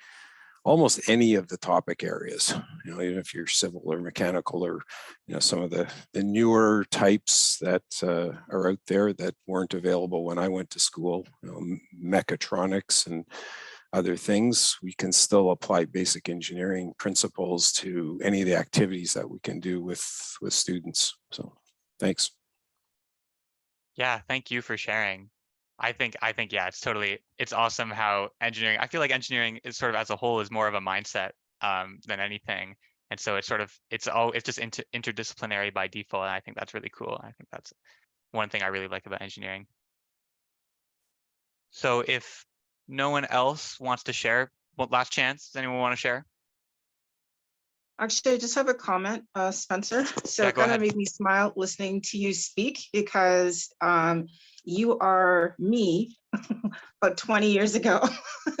almost any of the topic areas, you know, even if you're civil or mechanical or, you know, some of the newer types that are out there that weren't available when I went to school, you know, mechatronics and other things. We can still apply basic engineering principles to any of the activities that we can do with students. So thanks. Yeah, thank you for sharing. I think yeah, it's awesome how engineering, I feel like engineering is sort of as a whole is more of a mindset than anything. And so it's just interdisciplinary by default. And I think that's really cool. I think that's one thing I really like about engineering. So if no one else wants to share, well, last chance, does anyone want to share? Actually, I just have a comment, Spencer. So Yeah, it go kind of ahead. made me smile listening to you speak because you are me about 20 years ago.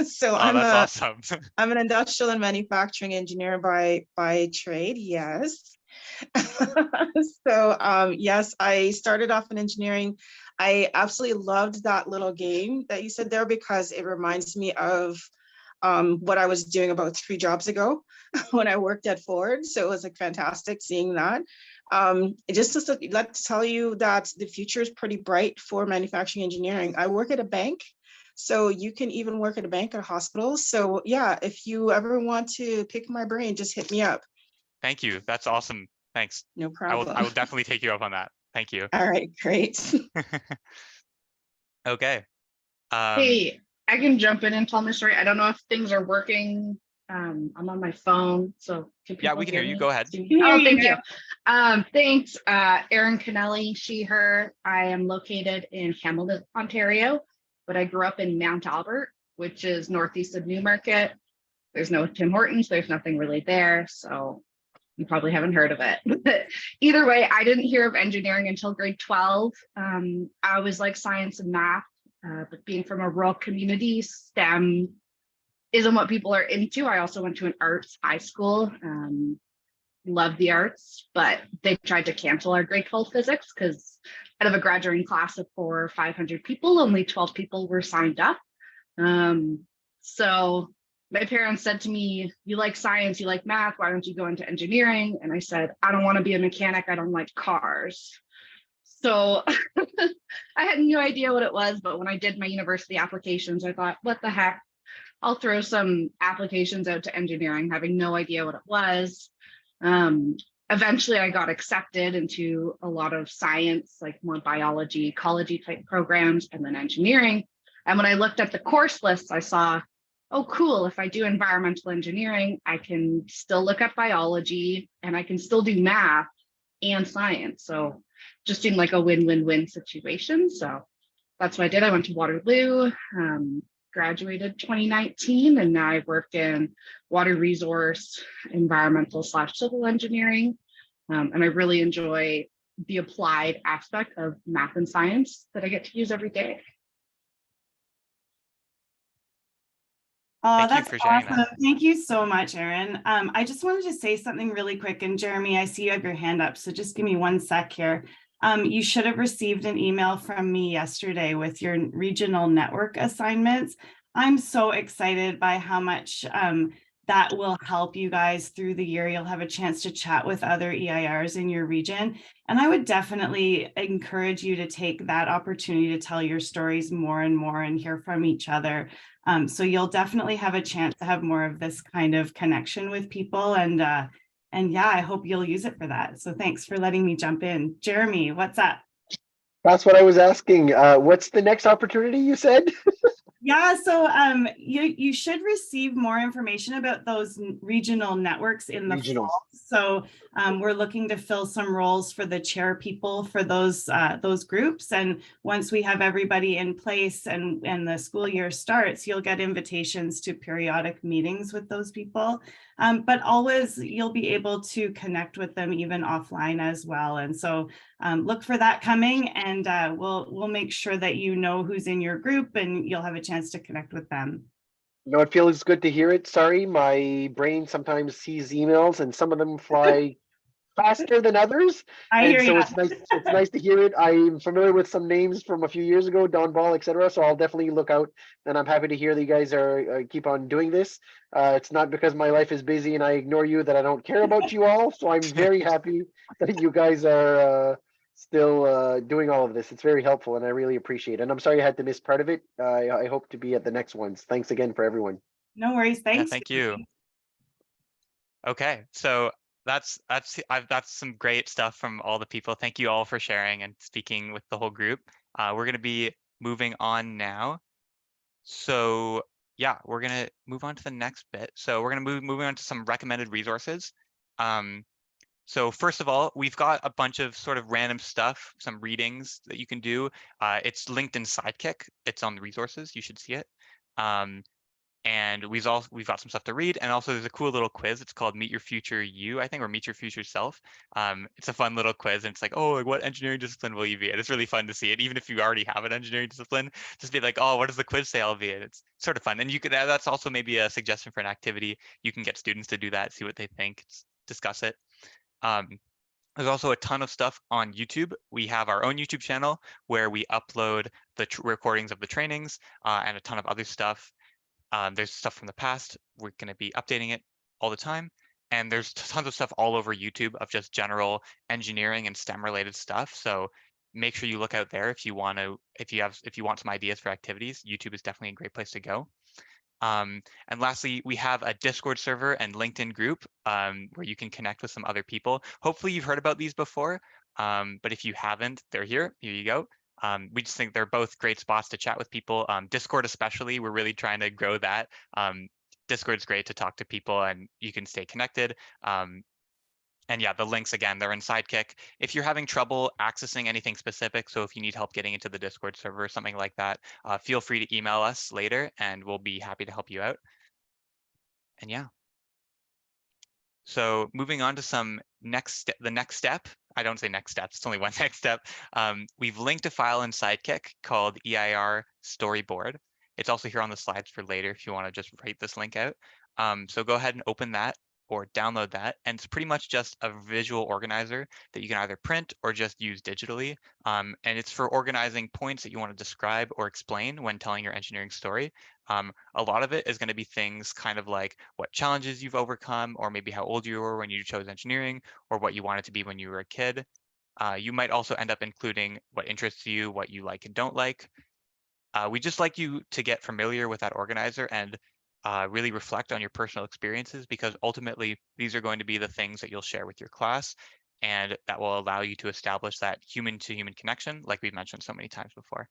So that's awesome. I'm an industrial and manufacturing engineer by trade, yes. So yes, I started off in engineering. I absolutely loved that little game that you said there because it reminds me of what I was doing about 3 jobs ago when I worked at Ford. So it was like fantastic seeing that. Just to let to tell you that the future is pretty bright for manufacturing engineering. I work at a bank, so you can even work at a bank or a hospital. So yeah, if you ever want to pick my brain, just hit me up. Thank you. That's awesome. Thanks. No I will problem. definitely take you up on that. Thank you. All right, great. Okay. Hey, I can jump in and tell my story. I don't know if things are working. I'm on my phone, so can Yeah, people we can hear you. me? Go ahead. Oh, thank you. Thanks, Erin Kennelly, she, her. I am located in Hamilton, Ontario, but I grew up in Mount Albert, which is northeast of Newmarket. There's no Tim Hortons, there's nothing really there, so you probably haven't heard of it. But either way, I didn't hear of engineering until grade 12. I always like science and math, but being from a rural community, STEM isn't what people are into. I also went to an arts high school, loved the arts, but they tried to cancel our grade 12 physics because out of a graduating class of 400 or 500 people, only 12 people were signed up. So my parents said to me, you like science, you like math, why don't you go into engineering? And I said, I don't want to be a mechanic, I don't like cars. So I had no idea what it was, but when I did my university applications, I thought, what the heck? I'll throw some applications out to engineering, having no idea what it was. Eventually I got accepted into a lot of science, like more biology, ecology type programs, and then engineering. And when I looked at the course lists, I saw, oh, cool, if I do environmental engineering, I can still look at biology and I can still do math and science. So just seemed like a win-win-win situation. So that's what I did. I went to Waterloo, graduated 2019, and now I work in water resource, environmental / civil engineering. And I really enjoy the applied aspect of math and science that I get to use every day. Oh, Thank you that's for sharing awesome. that. Thank you so much, Erin. I just wanted to say something really quick. And Jeremy, I see you have your hand up, so just give me 1 sec here. You should have received an email from me yesterday with your regional network assignments. I'm so excited by how much that will help you guys through the year. You'll have a chance to chat with other EIRs in your region. And I would definitely encourage you to take that opportunity to tell your stories more and more and hear from each other. So you'll definitely have a chance to have more of this kind of connection with people. And yeah, I hope you'll use it for that. So thanks for letting me jump in. Jeremy, what's up? That's what I was asking. What's the next opportunity you said? Yeah, so you should receive more information about those regional networks in the Regionals. fall. So we're looking to fill some roles for the chair people for those groups. And once we have everybody in place and the school year starts, you'll get invitations to periodic meetings with those people. But always you'll be able to connect with them even offline as well. And so look for that coming, and we'll make sure that you know who's in your group and you'll have a chance to connect with them. No, it feels good to hear it. Sorry, my brain sometimes sees emails and some of them fly faster than others. I And hear so you. it's nice to hear it. I'm familiar with some names from a few years ago, Don Ball, etc. So I'll definitely look out, and I'm happy to hear that you guys are keep on doing this. It's not because my life is busy and I ignore you that I don't care about you all. So I'm very happy that you guys are still doing all of this. It's very helpful and I really appreciate it. And I'm sorry I had to miss part of it. I hope to be at the next ones. Thanks again for everyone. No worries. Yeah, Thanks. thank you. Okay, so that's some great stuff from all the people. Thank you all for sharing and speaking with the whole group. We're going to be moving on now. So yeah, we're going to move on to the next bit. So we're going to move on to some recommended resources. So first of all, we've got a bunch of sort of random stuff, some readings that you can do. It's linked in Sidekick. It's on the resources. You should see it. And we've got some stuff to read, and also there's a cool little quiz. It's called Meet Your Future You, I think, or Meet Your Future Self. It's a fun little quiz, and it's like, oh, like, what engineering discipline will you be? And it's really fun to see it, even if you already have an engineering discipline. Just be like, oh, what does the quiz say I'll be in? It's sort of fun, and you could. That's also maybe a suggestion for an activity. You can get students to do that, see what they think, discuss it. There's also a ton of stuff on YouTube. We have our own YouTube channel where we upload the recordings of the trainings and a ton of other stuff. There's stuff from the past. We're going to be updating it all the time. And there's tons of stuff all over YouTube of just general engineering and STEM related stuff. So make sure you look out there if you want some ideas for activities. YouTube is definitely a great place to go. And lastly, we have a Discord server and LinkedIn group where you can connect with some other people. Hopefully you've heard about these before, but if you haven't, they're here. Here you go. We just think they're both great spots to chat with people. Discord especially, we're really trying to grow that. Discord's great to talk to people and you can stay connected. And yeah, the links again, they're in Sidekick. If you're having trouble accessing anything specific, so if you need help getting into the Discord server or something like that, feel free to email us later and we'll be happy to help you out. And yeah. So moving on to the next step, I don't say next steps, it's only one next step. We've linked a file in Sidekick called EIR storyboard. It's also here on the slides for later if you want to just write this link out. So go ahead and open that or download that. And it's pretty much just a visual organizer that you can either print or just use digitally. And it's for organizing points that you want to describe or explain when telling your engineering story. A lot of it is going to be things kind of like what challenges you've overcome, or maybe how old you were when you chose engineering, or what you wanted to be when you were a kid. You might also end up including what interests you, what you like and don't like. We just like you to get familiar with that organizer and really reflect on your personal experiences, because ultimately these are going to be the things that you'll share with your class, and that will allow you to establish that human to human connection like we've mentioned so many times before.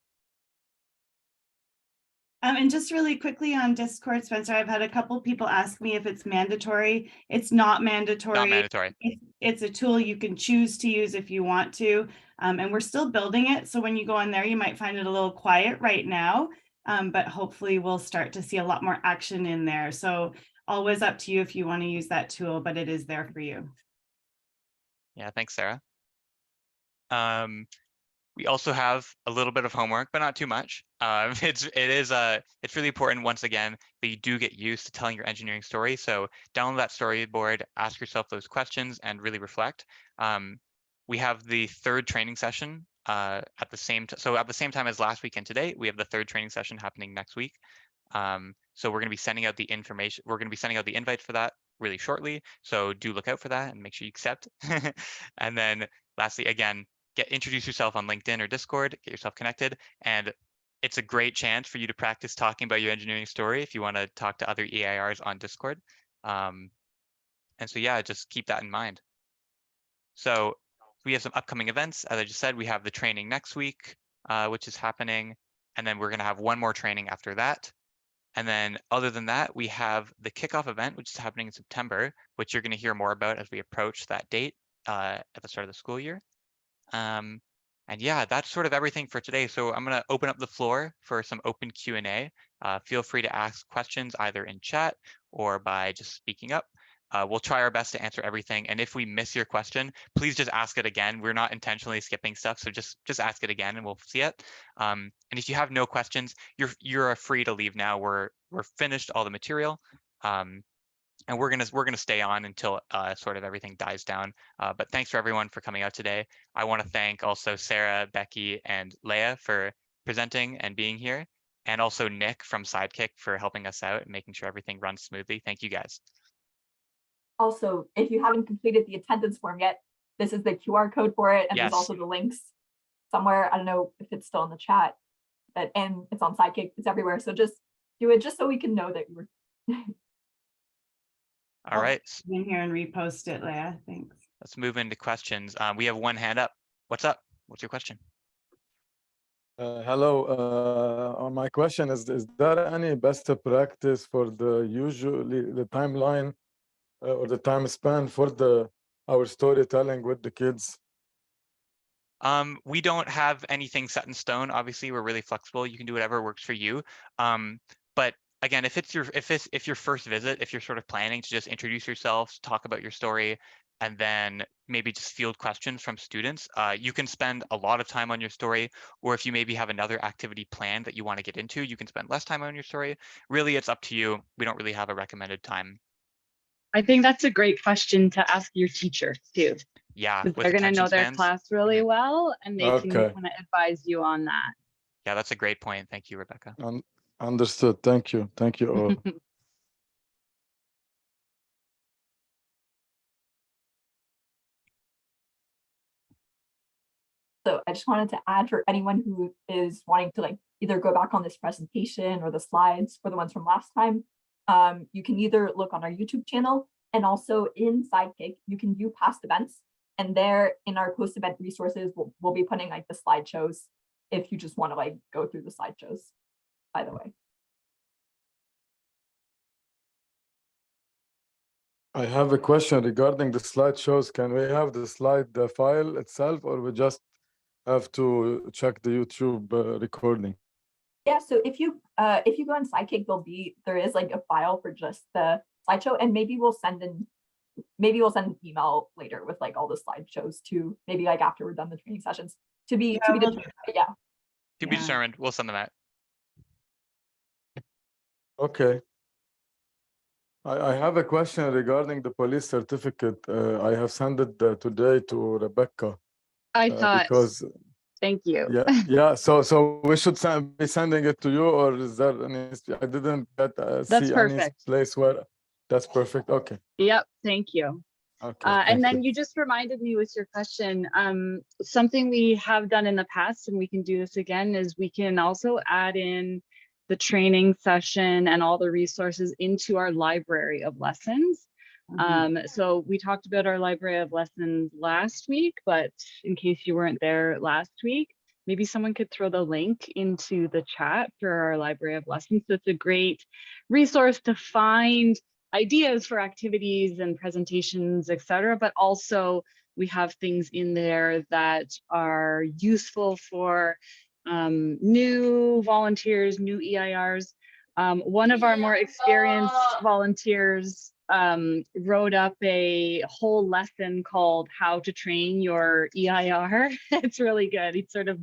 And just really quickly on Discord, Spencer, I've had a couple people ask me if it's mandatory. It's not mandatory. Not mandatory. It's a tool you can choose to use if you want to. And we're still building it. So when you go on there, you might find it a little quiet right now, but hopefully we'll start to see a lot more action in there. So always up to you if you want to use that tool, but it is there for you. Yeah, thanks, Sarah. We also have a little bit of homework, but not too much. It's really important, once again, that you do get used to telling your engineering story. So download that storyboard, ask yourself those questions, and really reflect. We have the third training session at the same time as last week and today. We have the third training session happening next week. So we're going to be sending out the information. We're going to be sending out the invite for that really shortly. So do look out for that and make sure you accept. And then lastly, again, introduce yourself on LinkedIn or Discord, get yourself connected. And it's a great chance for you to practice talking about your engineering story if you want to talk to other EIRs on Discord. And so, yeah, just keep that in mind. So we have some upcoming events. As I just said, we have the training next week, which is happening. And then we're going to have one more training after that. And then other than that, we have the kickoff event, which is happening in September, which you're going to hear more about as we approach that date at the start of the school year. And yeah, that's sort of everything for today. So I'm going to open up the floor for some open Q&A. Feel free to ask questions either in chat or by just speaking up. We'll try our best to answer everything. And if we miss your question, please just ask it again. We're not intentionally skipping stuff, so just ask it again and we'll see it. And if you have no questions, you're free to leave now. We're finished all the material. And we're gonna stay on until sort of everything dies down. But thanks for everyone for coming out today. I want to thank also Sarah, Becky, and Leah for presenting and being here, and also Nick from Sidekick for helping us out and making sure everything runs smoothly. Thank you guys. Also, if you haven't completed the attendance form yet, this is the QR code for it, and Yes. there's also the links somewhere. I don't know if it's still in the chat, but and it's on Sidekick. It's everywhere. So just do it just so we can know that you were. All right. In here and repost it, Leah. Thanks. Let's move into questions. We have one hand up. What's up? What's your question? Hello. My question is there any best practice for the timeline or the time span for our storytelling with the kids? We don't have anything set in stone. Obviously, we're really flexible. You can do whatever works for you. But again, if your first visit, if you're sort of planning to just introduce yourself, talk about your story, and then maybe just field questions from students, you can spend a lot of time on your story. Or if you maybe have another activity planned that you want to get into, you can spend less time on your story. Really, it's up to you. We don't really have a recommended time. I think that's a great question to ask your teacher too. Yeah, 'Cause with they're gonna attention know their spans. class really well and they can Okay, kind of advise you on that. Yeah, that's a great point. Thank you, Rebecca. understood. Thank you. Thank you all. So I just wanted to add for anyone who is wanting to like either go back on this presentation or the slides for the ones from last time, you can either look on our YouTube channel and also in Sidekick, you can view past events. And there in our post-event resources, we'll be putting like the slideshows if you just want to like go through the slideshows, by the way. I have a question regarding the slideshows. Can we have the slide, the file itself, or we just have to check the YouTube recording? Yeah, so if you go in Sidekick, there is like a file for just the slideshow, and maybe we'll send an email later with like all the slideshows too, maybe like after we're done the training sessions to be determined. Yeah. To be determined, we'll send them out. Okay. I have a question regarding the police certificate. I have sent it today to Rebecca. I thought, because thank you. yeah. So we should be sending it to you, or is there any? I didn't get see any perfect. place where. That's perfect. Okay. Yep, thank you. Okay. And then you just reminded me with your question, something we have done in the past, and we can do this again, is we can also add in the training session and all the resources into our library of lessons. So we talked about our library of lessons last week, but in case you weren't there last week, maybe someone could throw the link into the chat for our library of lessons. So it's a great resource to find ideas for activities and presentations, etc. But also we have things in there that are useful for new volunteers, new EIRs. One of our more experienced volunteers wrote up a whole lesson called How to Train Your EIR. It's really good. It's sort of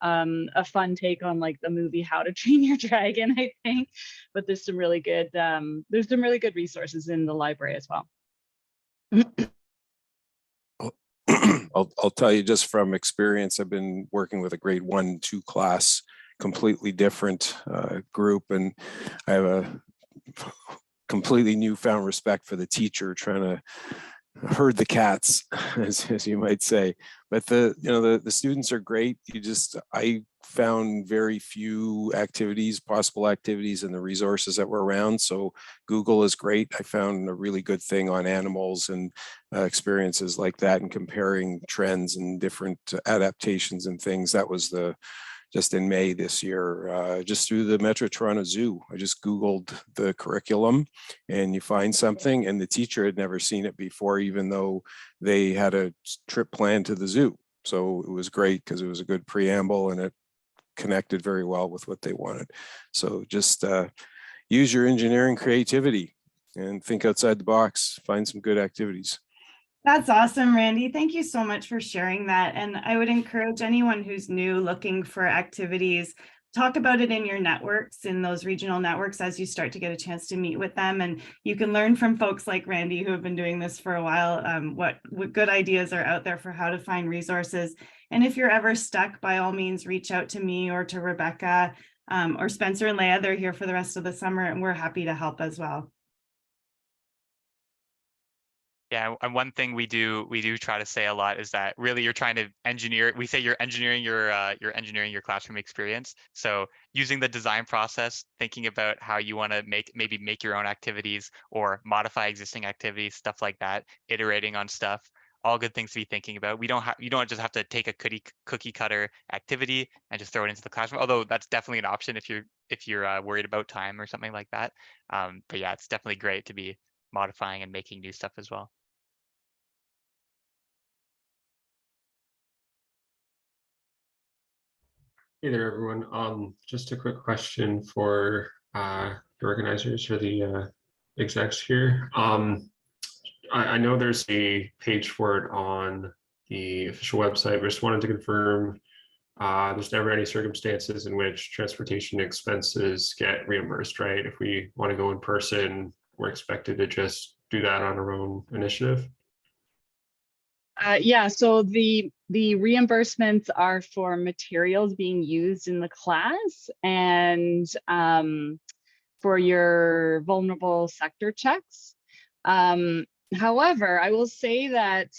a fun take on like the movie How to Train Your Dragon, I think. But there's some really good resources in the library as well. I'll tell you just from experience, I've been working with a grade 1-2 class, completely different group, and I have a completely newfound respect for the teacher trying to herd the cats, as you might say. But the students are great. I found very few possible activities in the resources that were around. So Google is great. I found a really good thing on animals and experiences like that, and comparing trends and different adaptations and things. That was just in May this year, just through the Metro Toronto Zoo. I just Googled the curriculum and you find something, and the teacher had never seen it before, even though they had a trip planned to the zoo. So it was great because it was a good preamble and it connected very well with what they wanted. So just use your engineering creativity and think outside the box, find some good activities. That's awesome, Randy. Thank you so much for sharing that. And I would encourage anyone who's new looking for activities, talk about it in your networks, in those regional networks, as you start to get a chance to meet with them. And you can learn from folks like Randy, who have been doing this for a while, what good ideas are out there for how to find resources. And if you're ever stuck, by all means, reach out to me or to Rebecca or Spencer and Leah. They're here for the rest of the summer, and we're happy to help as well. Yeah, and one thing we do try to say a lot is that really you're trying to engineer. We say you're engineering your classroom experience. So using the design process, thinking about how you want to maybe make your own activities or modify existing activities, stuff like that, iterating on stuff. All good things to be thinking about. You don't just have to take a cookie cutter activity and just throw it into the classroom. Although that's definitely an option if you're worried about time or something like that. But yeah, it's definitely great to be modifying and making new stuff as well. Hey there, everyone. Just a quick question for the organizers or the execs here. I know there's a page for it on the official website, but just wanted to confirm there's never any circumstances in which transportation expenses get reimbursed, right? If we want to go in person, we're expected to just do that on our own initiative? Yeah, so the reimbursements are for materials being used in the class and for your vulnerable sector checks. However, I will say that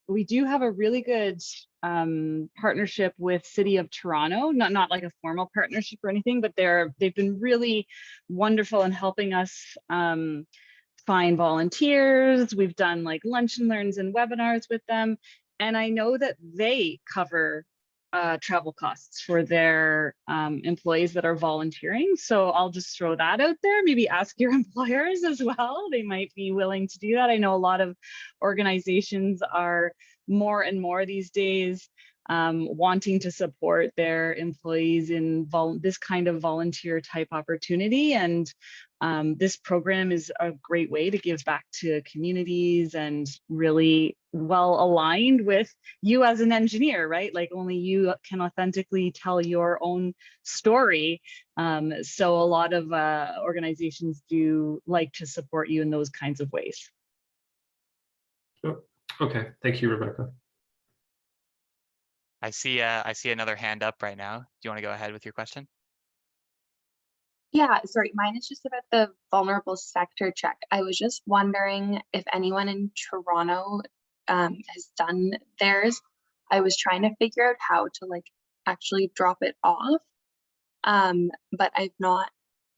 we do have a really good partnership with City of Toronto, not like a formal partnership or anything, but they've been really wonderful in helping us find volunteers. We've done like lunch and learns and webinars with them. And I know that they cover travel costs for their employees that are volunteering. So I'll just throw that out there. Maybe ask your employers as well. They might be willing to do that. I know a lot of organizations are more and more these days wanting to support their employees in this kind of volunteer type opportunity. And this program is a great way to give back to communities and really well aligned with you as an engineer, right? Like only you can authentically tell your own story. So a lot of organizations do like to support you in those kinds of ways. Oh, okay, thank you, Rebecca. I see another hand up right now. Do you want to go ahead with your question? Yeah, sorry, mine is just about the vulnerable sector check. I was just wondering if anyone in Toronto has done theirs. I was trying to figure out how to like actually drop it off, but I've not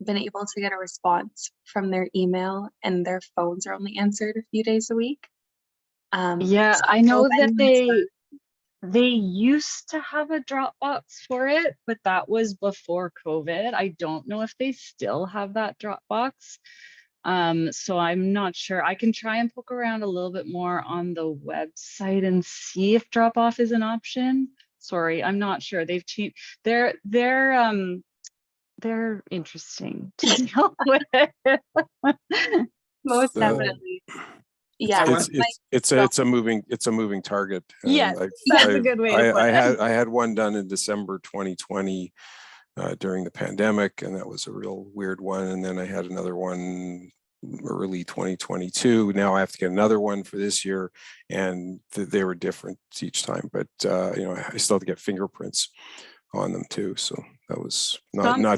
been able to get a response from their email, and their phones are only answered a few days a week. Yeah, So I know if that anyone's they used to have a Dropbox for it, but that was before COVID. I don't know if they still have that Dropbox. So I'm not sure. I can try and poke around a little bit more on the website and see if drop off is an option. Sorry, I'm not sure. They've changed. They're interesting to deal with. most Uh, definitely. Yeah, It's a moving target. Yes, that's a good way to put it. I had one done in December 2020 during the pandemic, and that was a real weird one. And then I had another one early 2022. Now I have to get another one for this year, and they were different each time. But you know, I still have to get fingerprints on them too. So that was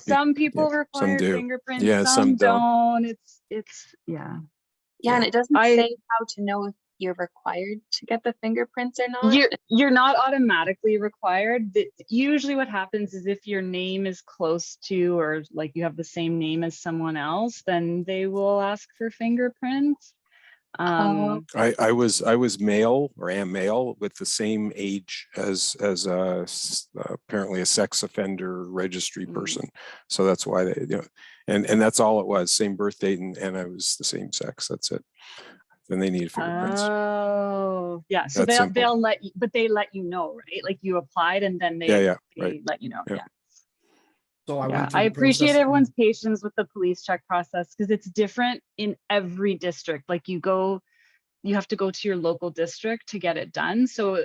some people require do. fingerprints, Yeah, some don't. It's yeah. Yeah, and it doesn't say how to know if you're required to get the fingerprints or not. You're not automatically required. Usually what happens is if your name is close to, or like you have the same name as someone else, then they will ask for fingerprints. I was male, or am male, with the same age as apparently a sex offender registry person. So that's why they, you know, and that's all it was, same birth date, and I was the same sex. That's it. Then they need fingerprints. Oh, yeah. So That's they'll let you, but they let you know, right? Like you applied, and then they right. let you know. Yeah. So I appreciate everyone's patience with the police check process, because it's different in every district. Like you have to go to your local district to get it done. So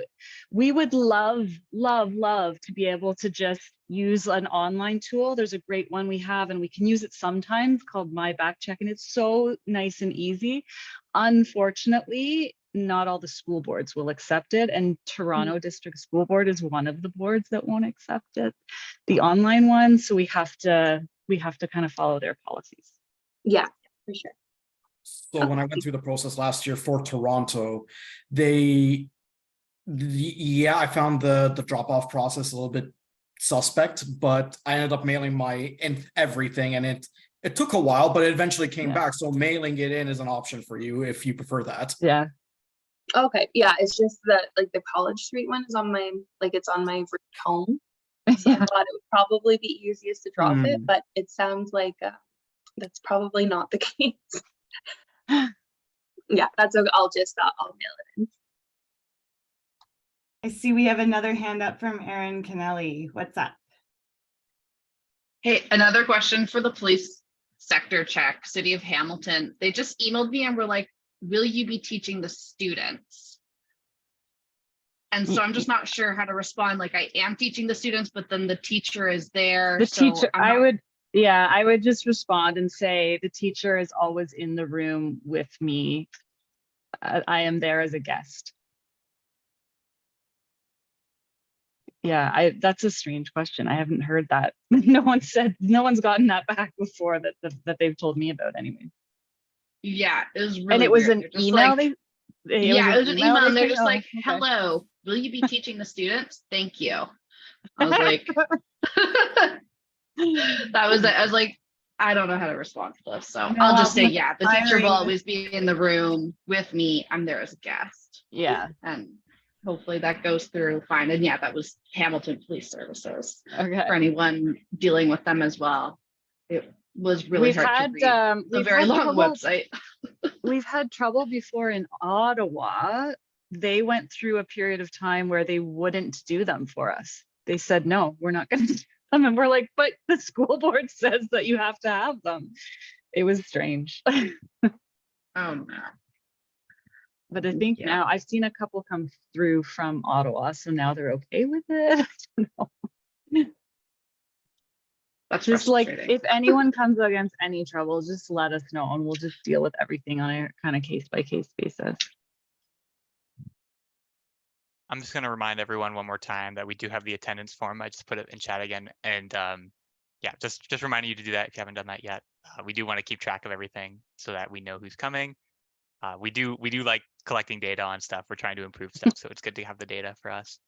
we would love to be able to just use an online tool. There's a great one we have, and we can use it sometimes, called My Back Check, and it's so nice and easy. Unfortunately, not all the school boards will accept it, and Toronto District School Board is one of the boards that won't accept it, the online one. So we have to kind of follow their policies. Yeah, for sure. So when I went through the process last year for Toronto, I found the drop-off process a little bit suspect, but I ended up mailing everything, and it took a while, but it eventually came back. So mailing it in is an option for you if you prefer that. Yeah. Okay. Yeah, it's just that like the College Street one is on my route home. So I thought it would probably be easiest to drop it, but it sounds like that's probably not the case. Yeah, that's okay. I'll mail it in. I see we have another hand up from Erin Kennelly. What's up? Hey, another question for the police sector check, City of Hamilton. They just emailed me and were like, will you be teaching the students? And so I'm just not sure how to respond. Like, I am teaching the students, but then the teacher is there. The teacher, Yeah, I would just respond and say the teacher is always in the room with me. I am there as a guest. Yeah, that's a strange question. I haven't heard that. No one's gotten that back before that they've told me about anyway. Yeah, it was really And it was weird. an They're just email. like, It was an email and they're they just said? like, Oh, okay. hello, will you be teaching the students? Thank you. I was like, I was like, I don't know how to respond to this. So I'll just say, yeah, the teacher will always be in the room with me. I'm there as a guest. Yeah. And hopefully that goes through fine. And yeah, that was Hamilton Police Services. Okay. For anyone dealing with them as well. It was really hard to read. A very long website. We've had trouble before in Ottawa. They went through a period of time where they wouldn't do them for us. They said, no, we're not going to do them. And we're like, but the school board says that you have to have them. It was strange. Oh no. But I think now I've seen a couple come through from Ottawa, so now they're okay with it. I don't know. That's just like if anyone comes against any trouble, just let us know and we'll just deal with everything on a kind of case by case basis. I'm just going to remind everyone one more time that we do have the attendance form. I just put it in chat again. And yeah, just reminding you to do that if you haven't done that yet. We do want to keep track of everything so that we know who's coming. We do like collecting data on stuff. We're trying to improve stuff. So it's good to have the data for us.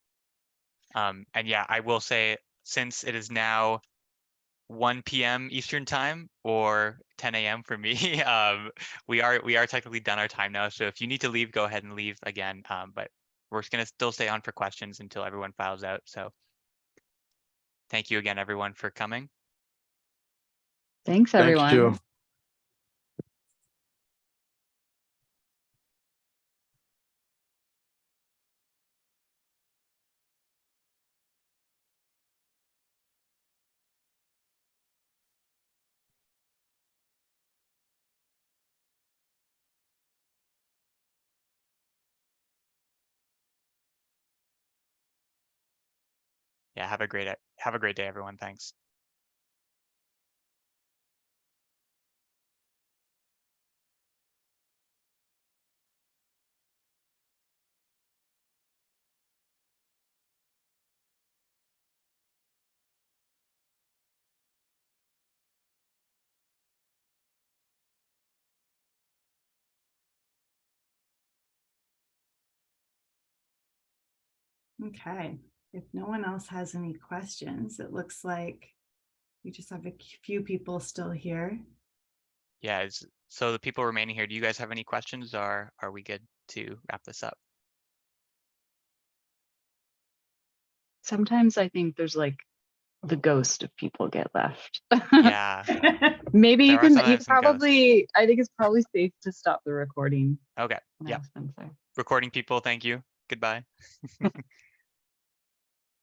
And yeah, I will say, since it is now 1 p.m. Eastern time or 10 a.m. for me, we are technically done our time now. So if you need to leave, go ahead and leave again. But we're just going to still stay on for questions until everyone files out. So thank you again, everyone, for coming. Thanks, everyone. Thank you. Yeah, have a great day, everyone. Thanks. Okay, if no one else has any questions, it looks like we just have a few people still here. Yeah, so the people remaining here, do you guys have any questions, or are we good to wrap this up? Sometimes I think there's like the ghost of people get left. Yeah. Maybe you There are can sometimes some ghosts. I think it's probably safe to stop the recording. Okay. now, Yeah. Spencer. Recording people, thank you. Goodbye.